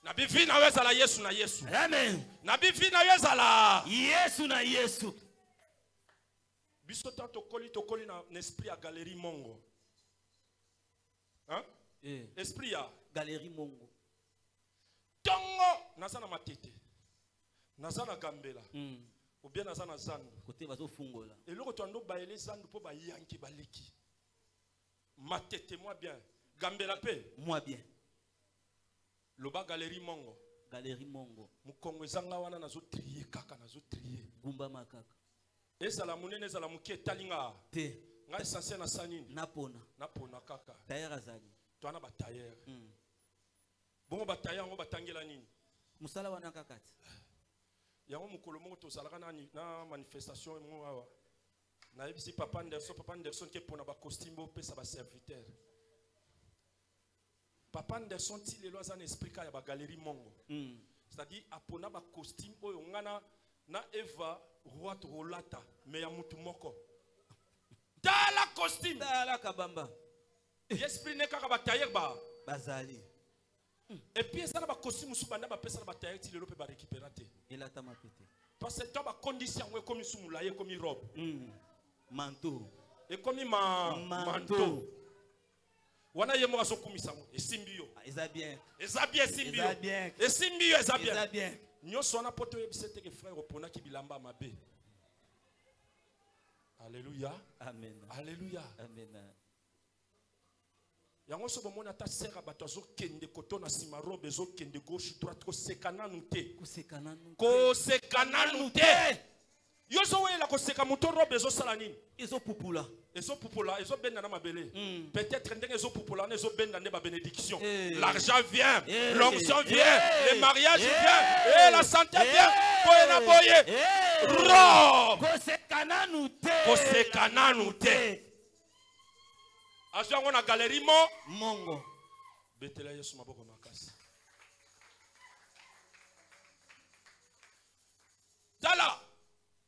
Na bivi na weza la Yesu na Yesu. Amen. Na bivi na weza la Yesu na Yesu. Biso tanto koli na esprit à galerie Mongo. Hein? Esprit ya galerie Mongo. Tongo nazana matete. Nazana gambela. Ou bien nazana zandu. Côté bazo fungola. Et le retondo baele zandu po ba yanki baleki. Matete moi bien. Gambela pe moi bien. Loba galerie Mongo. Galerie Mongo. Mukongo zanga wana nazo trier kaka nazo trier. Gumba makaka. Ezala munene ezala mukie talinga. Te. Nga essentiel na sanini. Napona. Napona kaka. Tailleur azali. Toana ba tailleur. Bongo ba tailleur ngo batangela nini? Musala wana kakati. Yango mukolo mongo to salaka na manifestation mo awa. Na ebisi papa Anderson ke pona ba costume bo pesa ba serviteur. Papa Anderson ti lelo azana explica ya ba galerie Mongo. C'est-à-dire apona ba costume oyo ngana na Eva roi rolata me ya mutu moko. Dala costume. Dala kabamba. L'esprit ne kaka ba tailleur ba. Bazali. Et puis ça ba costume sou banda ba pesa ba tailleur ti lelo pe ba récupérer te. Il a ta mapete. Parce que toi ba condition ouais comme sou moulaye comme robe. Manteau. Et comme manteau. Wana yemo aso kumisango esimbio. Eza bien. Eza bien esimbio. Eza bien. Esimbio eza bien. Eza bien. Nyoso wana poto yebisete ke frère opona ki bilamba mabe. Alléluia. Amen. Alléluia. Amen. Yango so bomona ta sera bato zo kende koto na sima robe zo kende gauche droite ko sekana nute. Ko sekana nute. Yoso we la ko seka moto robe zo sala nini? Ezo pupula. Ezo pupula, ezo benda na mabele. Peut-être ndenge ezo pupula na ezo benda ne ba bénédiction. L'argent vient, l'onction vient, le mariage vient, et la santé vient. Boye na boye. Robe. Ko sekana nute. Ko sekana nute. Azo ngo na galerie Mongo. Betela Yesu maboko makasi. Tala.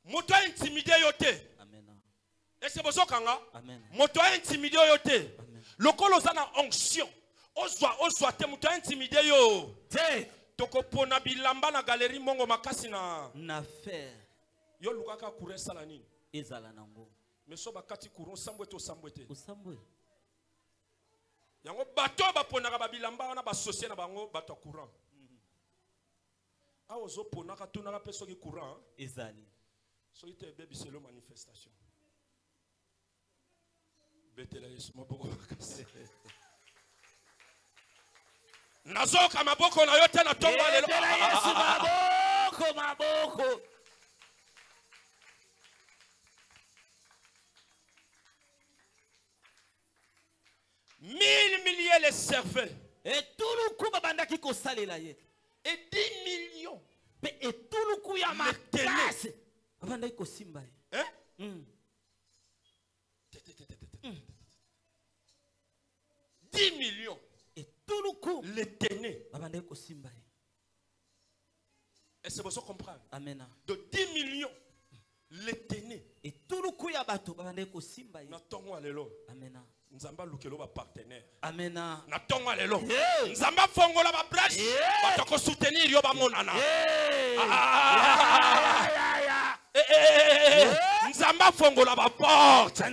Moto intimidé yote. Amen. Et c'est besoin kanga. Amen. Moto intimidé yote. Lokolo zana onction. Ozwa te moto intimidé yo. Te. Toko pona bilamba na galerie Mongo makasi na. Na faire. Yo lukaka courir sala nini? Ezala nango. Mais so bakati courant sambwete osambwete. Osambwe. Yango bato ba pona ka bilamba wana ba associé na bango bato courant. A ozo pona ka tuna ka peso ki courant. Ezali. So ite baby c'est le manifestation. Betela Yesu maboko makasi. Nazoka maboko na yote na tomba lelo. Betela Yesu maboko. 1000 milliers les servaient. Et tout le coup babanda ki ko salela ye. Et 10 millions. Et tout le coup ya ma classe. Babanda ko simba ye. Hein? 10 millions. Et tout le coup les tenaient. Babanda ko simba ye. Et c'est pour ça comprendre. Amen. De 10 millions les tenaient. Et tout le coup ya bato babanda ko simba ye. Na tongo alelo. Amen. Nzamba lukelo ba partenaire. Amen. Na tongo alelo. Nzamba fongola ba branche. Ba toko soutenir yo ba monana. Nzamba fongola ba porte.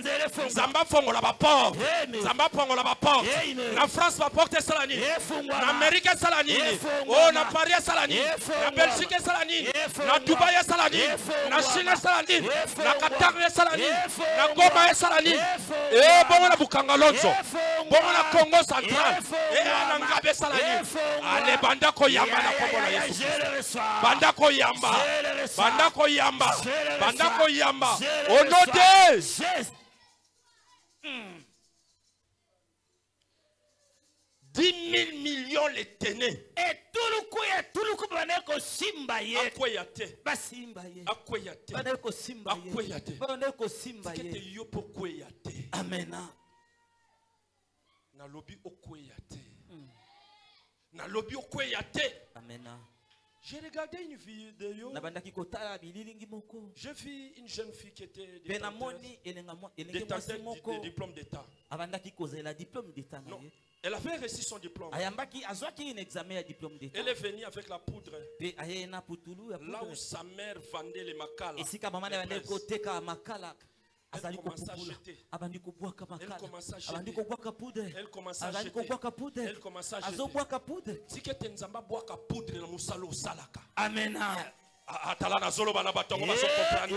Nzamba fongola ba porte. Nzamba fongola ba porte. Na France ba porte salani. Na Amérique salani. Oh na Paris salani. Na Belgique salani. Na Dubaï salani. Na Chine salani. Na Qatar salani. Na Goma salani. Eh bongo na Bukanga Lonzo. Bongo na Congo central. Eh na Ngabe salani. Ale banda ko yamba na kombo na Yesu. Banda ko yamba. Banda ko yamba. Bandako yamba. Au nom de Jésus. 10 000 millions les tenaient. Et tout le coup baneko simba ye. Akweyate. Ba simba ye. Akweyate. Baneko simba ye. Akweyate. Baneko simba ye. Kete yo pokweyate. Amen. Na lobi okweyate. Na lobi okweyate. Amen. J'ai regardé une vidéo. J'ai vu une jeune fille qui était détentrice de diplôme d'État. Non, Elle avait reçu son diplôme. Elle est venue avec la poudre. Là où sa mère vendait les makala. Elle commençait à jeter. Elle commençait à jeter. Elle commençait à jeter. Elle commençait à jeter. Si tu es nzamba bois ka poudre na musalo salaka. Amen. Atala na zolo bana batongo baso comprendre.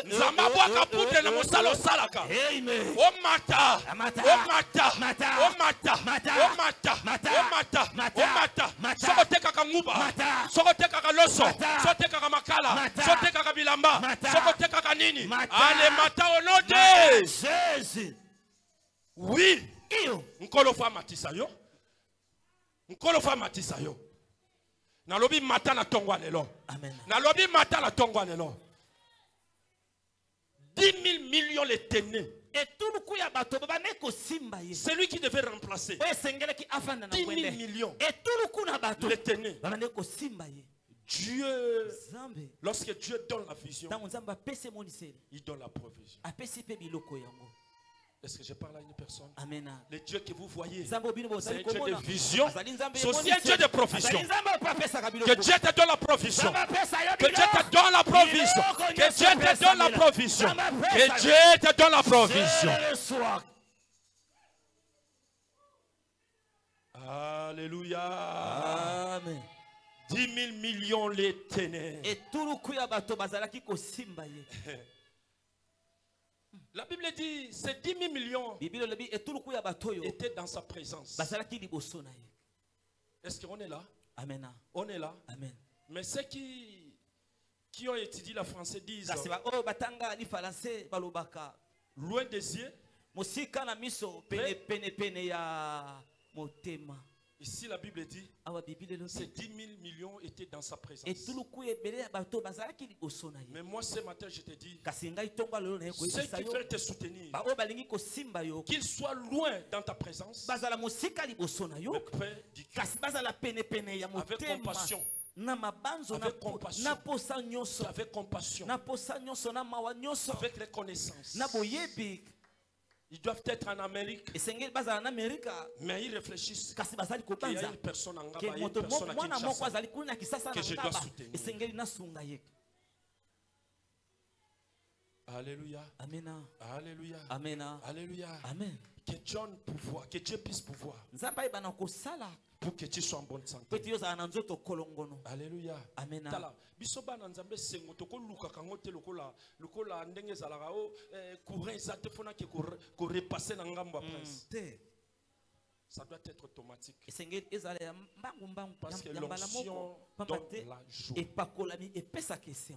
Nzamba bois ka poudre na musalo salaka. Amen. O mata. O mata. O mata. O mata. O mata. Soko teka ka nguba. Soko teka ka loso. Soko teka ka makala. Soko teka ka bilamba. Soko teka ka nini. Ale mata au nom de Jésus. Oui. Nkolo fa matisa yo. Nkolo fa matisa yo. Nalobi mata na tongwa lelo. Amen. Nalobi mata na tongwa lelo. 10 000 millions les tenaient. C'est lui qui devait remplacer. 10 000 millions les tenaient. Dieu, lorsque Dieu donne la vision, il donne la provision. Est-ce que je parle à une personne? Amen. Le Dieu que vous voyez, c'est un Dieu de vision, c'est aussi un Dieu de provision. Que Dieu te donne la provision. Que Dieu te donne la provision. Que Dieu te donne la provision. Que Dieu te donne la provision. Alléluia. Amen. 10 000 millions les tenaient. La Bible dit, ces 10 000 millions étaient dans sa présence. Est-ce qu'on est là? Amen. On est là. Amen. Mais ceux qui ont étudié le français disent, loin des yeux, ici la Bible dit, ces 10 000 millions étaient dans sa présence. Mais moi ce matin je te dis, ceux qui veulent te soutenir, qu'ils soient loin dans ta présence, mais près du cœur, avec compassion. Avec compassion, avec reconnaissance. Ils doivent être en Amérique, mais ils réfléchissent qu'il y a une personne en Gaba, une personne à Kinshasa que je dois soutenir. Alléluia. Amen. Alléluia. Amen. Alléluia. Amen. Que Dieu puisse pouvoir pour que tu sois en bonne santé. Alléluia. Amen. Bisoba na nzambe sengo toko luka kangote lokola ndenge zalaka o courant ezate fona ke ko repasser na ngambo prince. Ça doit être automatique. Parce que l'onction donne la joie.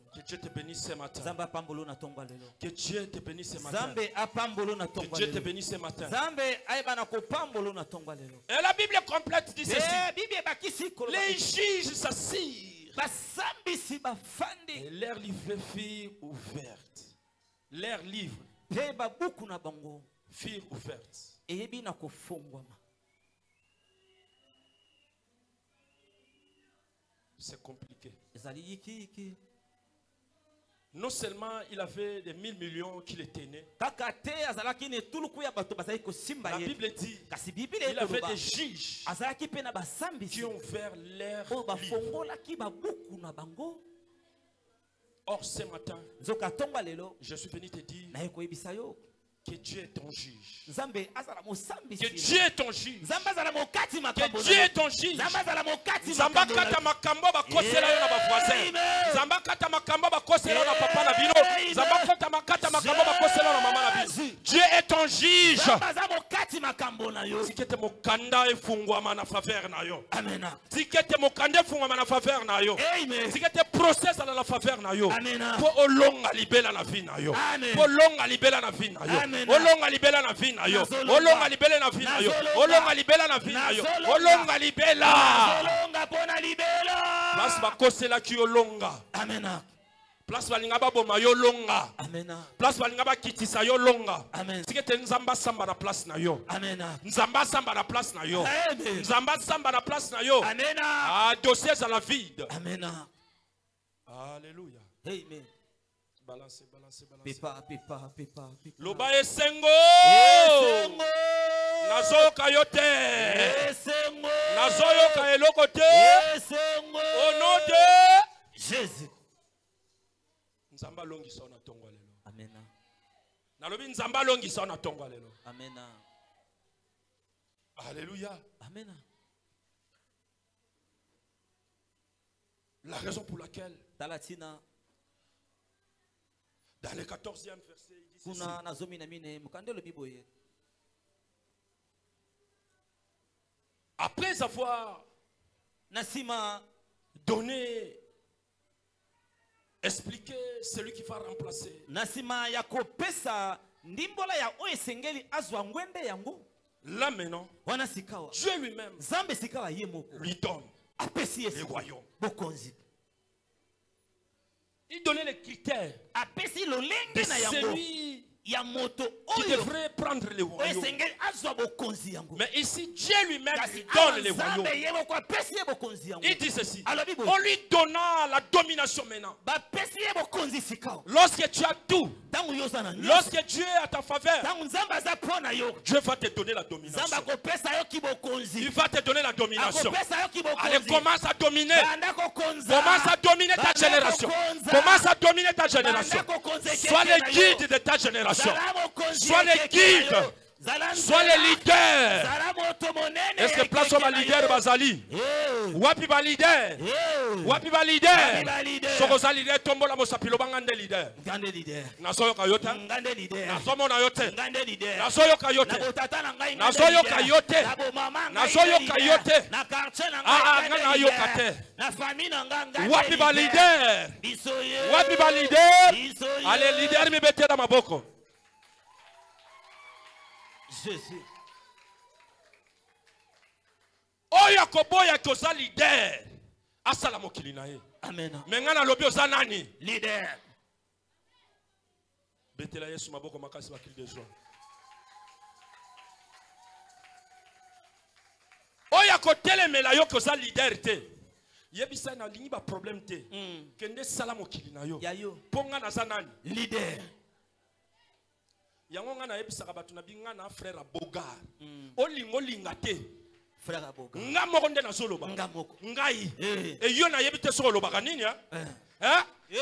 Que Dieu te bénisse ce matin. Que Dieu te bénisse ce matin. Que Dieu te bénisse ce matin. Et la Bible complète dit ceci. Les juges s'assirent. Et leur livre fut ouverte. Leur livre fut ouverte. C'est compliqué. Non seulement il avait des 1000 millions qui les tenaient. La Bible dit il avait des juges qui ont ouvert leur livre. Or ce matin, je suis venu te dire que Dieu est ton juge. Que Dieu est ton juge. Que Dieu est ton juge. Zamba kata makambo ba kosela yo na ba voisin. Zamba kata makambo ba kosela na papa na bino. Zamba kata makambo ba kosela na mama na bino. Dieu est ton juge. Tikete mokanda efungwa na faveur na yo. Amen. Tikete mokanda efungwa na faveur na yo. Amen. Tikete process na la faveur na yo. Amen. Po olonga libela na vie na yo. Po olonga libela na vie na yo. Olonga libela na vie na yo. Olonga libela na vie na yo. Olonga libela na vie na yo. Olonga libela. Olonga pona libela. Place ba kosela ki olonga. Amen. Place balinga ba boma yo longa. Amen. Place balinga ba kitisa yo longa. Amen. Sikete nzamba samba na place na yo. Amen. Nzamba samba na place na yo. Amen. Nzamba samba na place na yo. Amen. Ah, dossier à la vide. Amen. Alléluia. Amen. Balance. Loba esengo. nazoyoka yo te. Nazoyoka eloko te. Au nom de Jésus. Nzamba longisa na tongo lelo. Amen. Nalobi nzamba longisa na tongo lelo. Amen. Alléluia. Amen. La raison pour laquelle Talatina dans le 14e verset il dit ceci. Après avoir donné, expliqué celui qui va remplacer. Là maintenant, Dieu lui-même lui donne les royaumes. Il donnait les critères de celui qui devrait prendre les royaumes. Mais ici, Dieu lui-même lui donne les royaumes. Il dit ceci. En lui donnant la domination maintenant. Lorsque tu as tout, lorsque Dieu est à ta faveur, Dieu va te donner la domination. Il va te donner la domination. Allez, commence à dominer. Commence à dominer ta génération. Commence à dominer ta génération. Sois le guide de ta génération. Sois les guides. Sois les leaders. Est-ce que place au leader Bazali? Wapi ba leader? Wapi ba leader? Sokoza leader tombo la mosapilo bangande leader. Nasoyo kayota. Nasomo na yote. Nasoyo kayote. Nasoyo kayote. Nasoyo kayote. Ah ngana yokate. Wapi ba leader? Wapi ba leader? Allez leader mi bete na maboko. Jésus. Oya koboya koza leader. Asala mokili na ye. Amen. Mengana lobi oza nani? Leader. Betela Yesu maboko makasi bakili de joie. Oya kotelemela yo koza leader te. Yebisa na lingi ba problème te. Kende sala mokili na yo. Ponga na za nani? Leader. Yango ngana yebisaka batu na binga na frère Bogar. Olingo lingate. Frère Bogar. Nga moko nde na soloba. Nga moko. Ngai. E yo na yebite solo lobaka nini ya?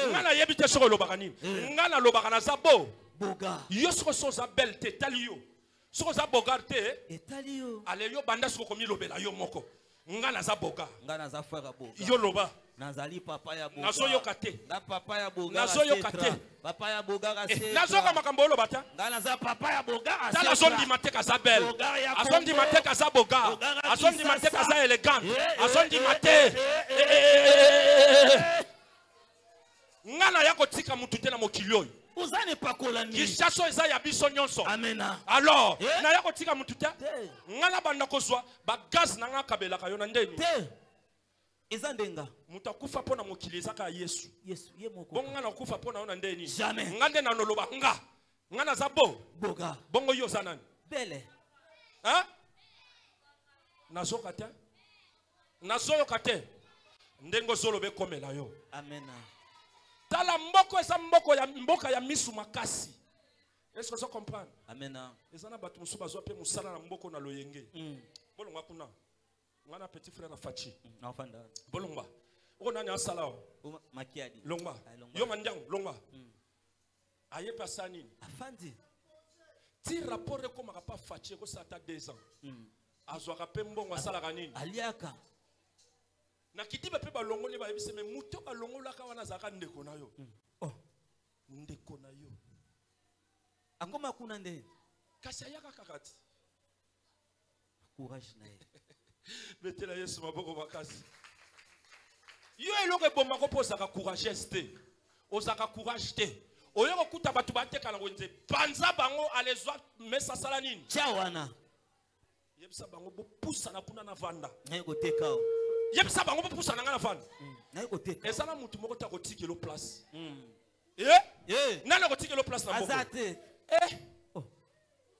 Nga na yebite solo lobaka nini? Nga na lobaka na zabo. Bogar. Yo soko soza belte tali yo. Soko za Bogar te. Etali yo. Ale yo banda soko komi lobela yo moko. Nga na za Bogar. Nga na za frère Bogar. Yo loba. Nazali papa ya Bogar. Nazo yo kate. Na papa ya Bogar. Nazo yo kate. Papa ya Bogar ase. Nazo ka makambo lo bata. Nga na za papa ya Bogar ase. Tala zondi mateka za belle. Azondi mateka za Bogar. Azondi mateka za elegant. Azondi mate. Ngana yako tika mutu te na mokili oyo. Uzane pakolani. Kishaso eza ya biso nyonso. Amena. Alors, na yako tika mutu te. Ngana banda kozwa ba gaz na nga kabela kayo na ndeni. Te. Ezandenga. Mutakufa pona mokili ezaka Yesu. Yesu ye moko. Bongo ngana kufa pona ona ndeni. Jamais. Ngande na noloba nga. Ngana za bo. Boga. Bongo yo za nani? Bele. Hein? Nazoka te. Nazoyoka te. Ndengo zolo be komela yo. Amena. Tala mboko eza mboka ya misu makasi. Est-ce que vous comprenez? Amena. Ezana batu musu bazwa pe musala na mboko na loyenge. Bolongwa kuna. Ngana petit frère Fachi. Nafanda. Bolongwa. Oko nani asala o? Makiadi. Longwa. Yo mandiang longwa. Aye pasani. Afandi. Ti rapport ko makapa Fachi ko sata 2 ans. Azwaka pe mbongo asala kanini? Aliaka. Na kidiba pe balongo ne ba yebise me muto balongo la ka wana zaka ndeko na yo. Oh. Ndeko na yo. Angoma kuna nde. Kasi ayaka kakati. Courage na ye. Betela Yesu maboko makasi. Yo eloko bomba ko posa ka courage te. Ozaka courage te. Oyo ko kuta batu bateka na wenze. Panza bango alezwa mesa sala nini? Chawana. Yebisa bango bo pusa na kuna na vanda. Ngeko tekao. Yebisa bango bo pusa na nga na vanda. Ngeko tekao. Ezana mutu moko ta ko tikelo place. Nana ko tikelo place na mboko. Azate. Oh.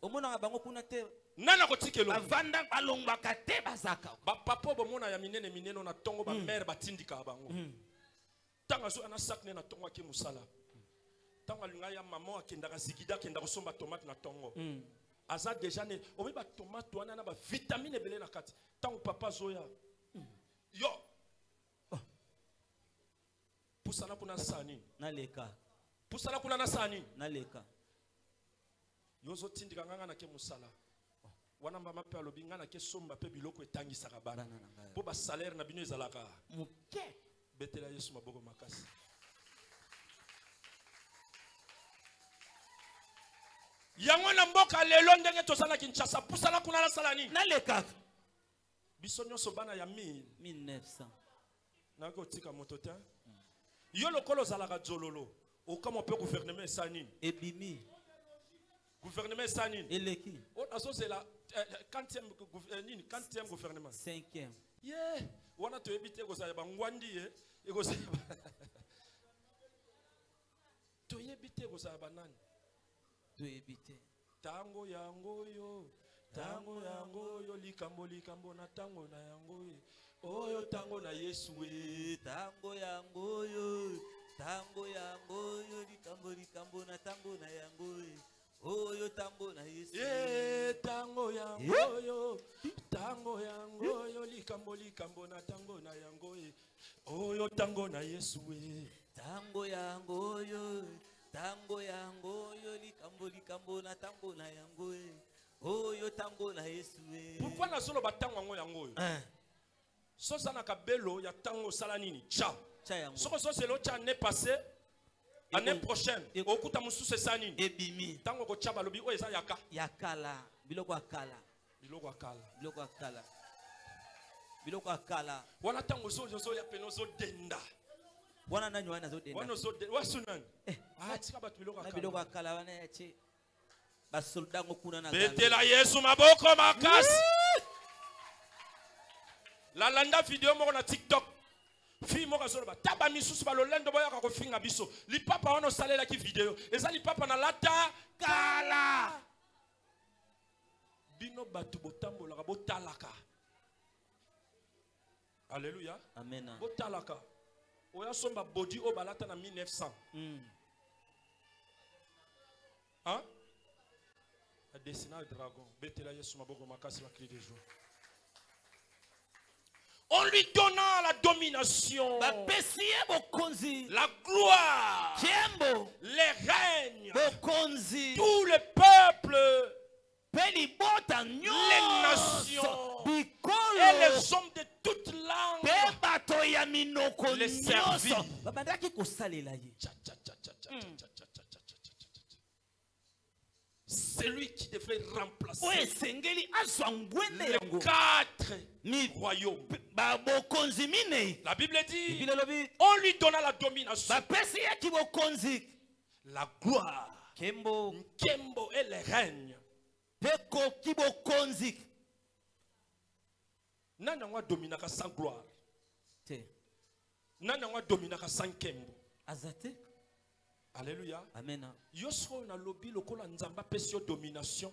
Omona bango kuna te. Nana ko tikelo. Avanda balongba kate bazaka. Ba papa bo mona ya minene minene na tongo ba mère batindika bango. Tanga so ana sakne na tongo ki musala. Tanga linga ya maman akenda ka zikida kenda ko somba tomate na tongo. Aza déjà né. Obi ba tomate wana na ba vitamine belé na kati. Tant papa zoya. Yo. Pusana kuna sani. Naleka. Pusana kuna na sani. Naleka. Yozo tindika nganga na ke musala. Wana mama pe alobi ngana ke somba pe biloko etangisa kabana. Po ba salaire na bino ezalaka. Muke. Betela Yesu maboko makasi. Yango na mboka lelo ndenge tozala Kinshasa pusala kuna na salani. Naleka. Biso nyonso bana ya 1900. Nako tika motote. Yo lokolo zalaka zololo. Okamo pe gouvernement sanini. Ebimi. Gouvernement sanini. Eleki. O aso c'est la 40e gouvernement. 5e. Yeah. Wana to ebite ko sa ba ngwandi e ko sa to ebite ko sa ba nani. To ebite. Tango yango yo likambo na tango na yango ye. Oyo tango na Yesu we. Tango yango yo likambo na tango na yango ye. Oyo tango na Yesu. Tango yango yo likambo na tango na yango ye. Oyo tango na Yesu we. Tango yango yo likambo na tango na yango ye. Oyo tango na Yesu we. Pourquoi na solo ba tango yango yo? Sosa na kabelo ya tango sala nini? Cha. Soko so c'est l'autre année passée. Année prochaine. Okuta mususu sanini. Ebimi. Tango ko cha balobi o eza yaka. Yakala. Biloko akala. Wana tango so ya penozo denda. Wana nani wana zo denda. Wana zo denda. Wasunani. Tika batu biloko akala. Biloko akala wana yache. Ba soldat ngokuna na. Betela Yesu maboko makasi. La landa vidéo moko na TikTok. Fi moko solo ba taba misusu ba lolendo boya ka ko finga biso. Li papa wana salela ki vidéo. Eza li papa na lata kala. Bino batu botambola ka botalaka. Alléluia. Amen. Botalaka. Oya somba body o balata na 1900. Hein? A dessiné le dragon. Betela Yesu maboko makasi la clé de joie. En lui donnant la domination, la gloire, les règnes, tout le peuple, les nations et les hommes de toutes langues les servir. C'est lui qui devrait remplacer les 4 royaumes. La Bible dit, on lui donna la domination, la gloire, Kembo et les règnes. Nanangwa dominaka sans gloire. Nanangwa dominaka sans Kembo. Alléluia. Amen. Yosko na lobi lokola nzamba pesio domination.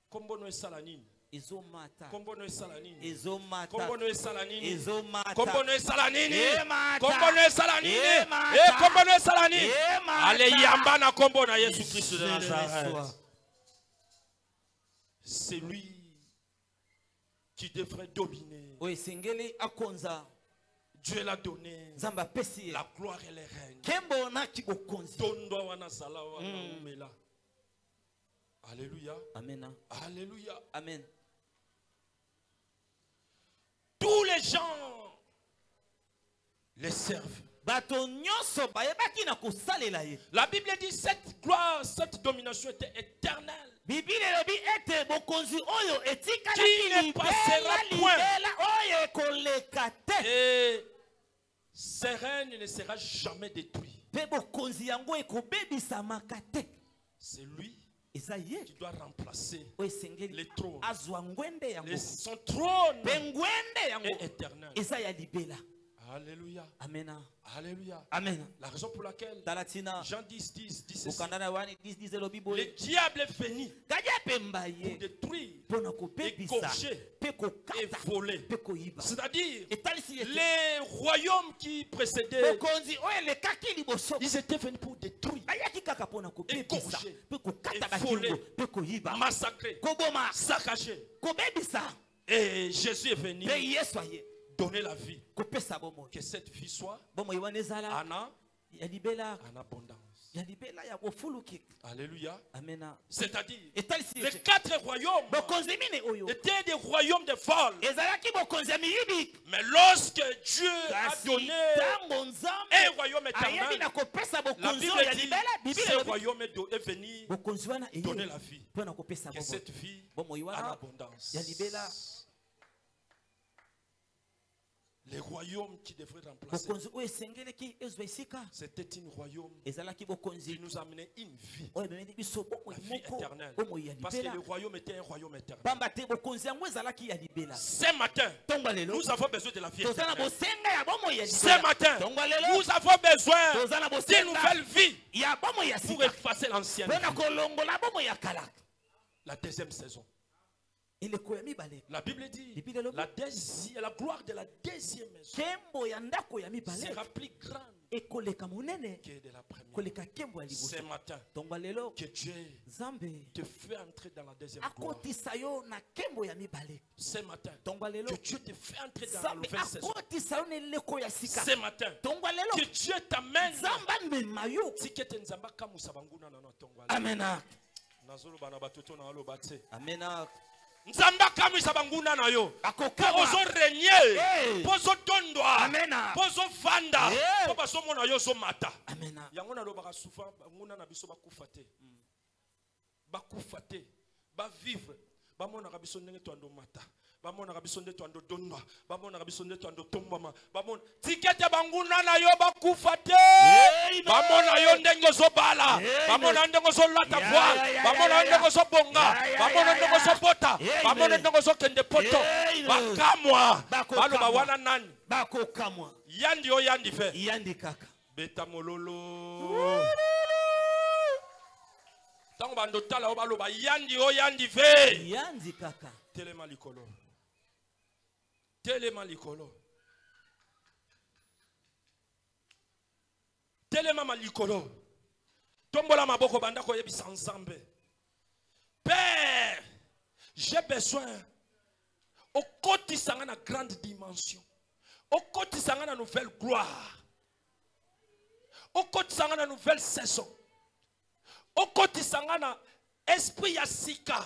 Kombono esala nini? Ezomata. Kombono esala nini? Ezomata. Kombono esala nini? Ezomata. Kombono esala nini? Emata. Kombono esala nini? Kombono esala nini? Ale yamba na kombo na Yesu Christ de Nazareth. C'est lui qui devrait dominer. Oui, singeli akonza. Dieu l'a donné la gloire et les règnes. Alléluia. Amen. Alléluia. Amen. Tous les gens les servent. La Bible dit cette gloire, cette domination était éternelle. Qui ne passera point. Et ce règne ne sera jamais détruit. C'est lui qui doit remplacer les trônes. Son trône est éternel. Alléluia. Amen. Alléluia. Amen. La raison pour laquelle Jean 10 dit ceci. Le diable est venu pour détruire, égorger et voler. C'est-à-dire les royaumes qui précédaient, ils étaient venus pour détruire. égorger, voler, massacrer, saccager. Et Jésus est venu donner la vie. Que cette vie soit en abondance. Alléluia. C'est-à-dire, les 4 royaumes étaient des royaumes de vol. Mais lorsque Dieu a donné un royaume éternel, la Bible dit que ce royaume est venu donner la vie. Que cette vie en abondance. Les royaumes qui devraient remplacer, c'était un royaume qui nous amenait une vie, la vie éternelle. Parce que le royaume était un royaume éternel. Ce matin, nous avons besoin de la vie éternelle. Ce matin, nous avons besoin d'une nouvelle vie pour effacer l'ancienne vie. La deuxième saison. La Bible dit la gloire de la deuxième maison sera plus grande que de la première. Ce matin, que Dieu te fait entrer dans la deuxième gloire. Ce matin, que Dieu te fait entrer dans la nouvelle saison. Ce matin, que Dieu t'amène. Amen. Amen. Nzamba kamisa banguna na yo. Pozo régner. Pozo tondwa. Pozo fanda. Pozo mona yo so mata. Yango na lo baka souffrir banguna na biso bakufate. Bakufate. Ba vivre. Ba mona ka biso ndenge to ando mata. Ba mona ka biso ndenge to ando tondwa. Ba mona ka biso ndenge to ando tombama. Ba mona tikete banguna na yo bakufate. Ba mona yo ndenge zo bala. Ba mona ndenge zo lata voile. Ba mona ndenge zo bonga. Ba mona ndenge zo bota. Ba mona ndenge zo kende poto. Bakamwa. Balo ba wana nani? Bakokamwa. Yandi o yandi fe. Yandi kaka. Beta mololo. Tango bando tala o balo ba yandi o yandi fe. Yandi kaka. Telema likolo. Telema likolo. Telema malikolo. Tombola maboko banda ko yebisa ensemble. Père, j'ai besoin au côté sangana grande dimension. Au côté sangana nouvelle gloire. Au côté sangana nouvelle saison. Au côté sangana esprit yasika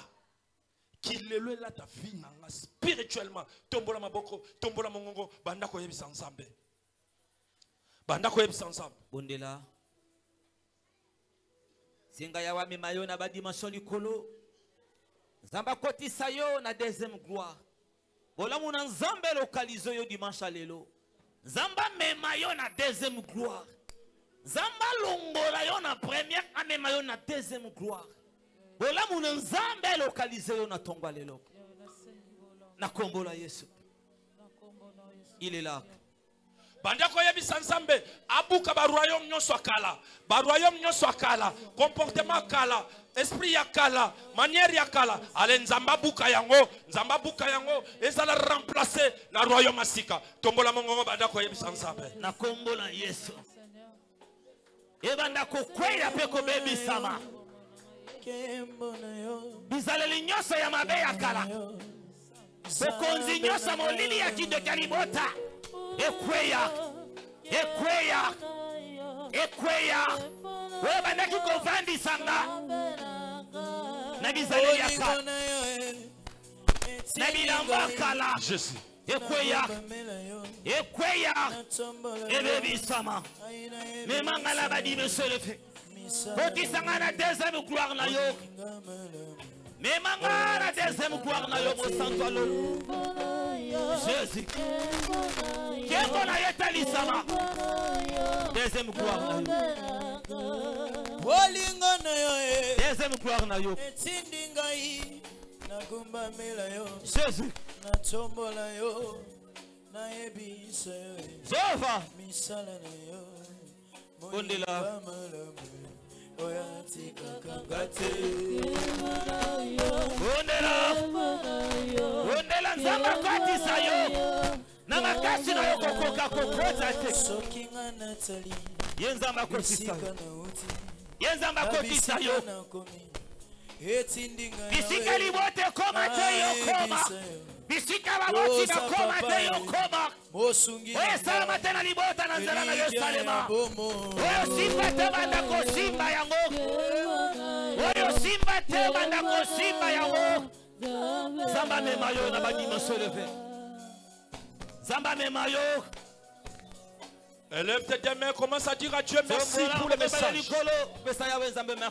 qui le la ta vie nanga spirituellement. Tombola maboko, tombola mongongo banda ko yebisa ensemble. Banda ko yebisa ensemble. Bondela. Singa ya wami mayo na ba dimension likolo. Zamba koti sayo na deuxième gloire. Bola muna nzambe localizo yo dimanche lelo. Zamba mema yo na deuxième gloire. Zamba longola yo na première amema yo na deuxième gloire. Bola muna nzambe localizo yo na tongwa lelo. Na kombola Yesu. Il est là. Bandako yebisa nzambe abuka ba royaume nyonso akala. Ba royaume nyonso akala, comportement akala, esprit yakala, manière yakala. Ale nzamba buka yango, ezala remplacer na royaume asika. Tombola mongongo bandako yebisa nzambe. Na kombola Yesu. E bandako kwela peko baby sama. Bizaleli nyonso ya mabe yakala. Bokonzi nyonso molili ya kido kalibota. Ekweya. We bandaki kovandi sanga. Nabizali yaka. Nabilamba kala. Jésus. Ekweya. Ebebi sama. Me mangala badi beselefe. Koti sanga na deuxième gloire na yo. Me mangala deuxième gloire na yo mo santo alo. Jésus. Kembo na yetali sama. Deuxième gloire na yo. Bolingo na yo. Deuxième gloire na yo. Etindingai na gumba mela yo. Jésus. Na tombola yo. Na ebisa yo. Jehova. Misala na yo. Bondela. Bondela nzamba kati sayo. Na makasi na yo kokoka kokota te. Sokinga Nathalie. Yenzamba koti sayo. Yenzamba kotisa yo. Bisika libote koma te yo koma. Bisika baboti na koma te yo koma. Oye salama tena libota na nzala na Yerusalema. Oye simba te banda ko simba yango. Oye simba te banda ko simba yango. Zamba me mayo na badimo se lever. Zamba me mayo. Élève tes mains, commence à dire à Dieu merci pour le message.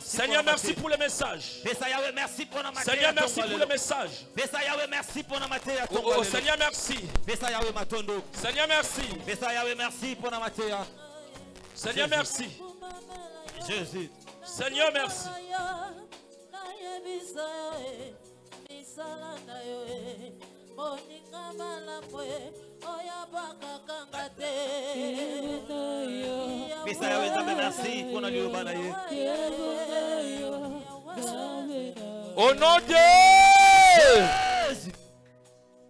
Seigneur, merci pour le message. Seigneur, merci pour le message. Oh, Seigneur, merci. Seigneur, merci. Seigneur, merci. Jésus. Seigneur, merci. Au nom de Jésus.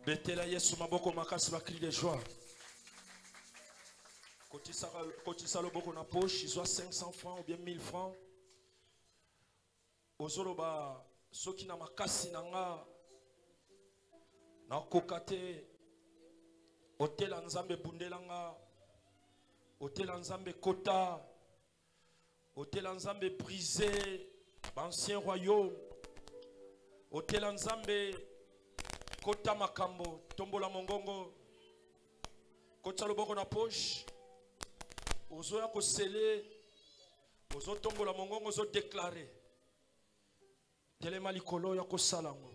Betela Yesu maboko makasi ba cri de joie. Kotisa loboko na poche, ils ont 500 francs ou bien 1000 francs. Ozoloba soki na makasi nanga na kokate hotel Nzambe bundelanga, hotel Nzambe kota, hotel Nzambe brisé, ancien royaume, hotel Nzambe kota makambo, tombola mongongo, kota loboko na poche, ozo ya kosele, ozo tombola mongongo, ozo déclarer, telema likolo ya kosalango.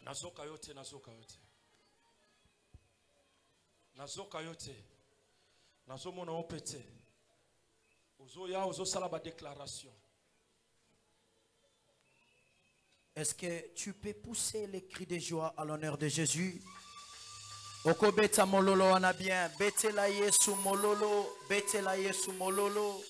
Nazoka yote, nazoka yote. Nazoka yote. Nazomona opete. Ozo ya ozo sala ba déclaration. Est-ce que tu peux pousser les cris de joie à l'honneur de Jésus? Oko beta mololo ana bien. Betela Yesu mololo. Betela Yesu mololo.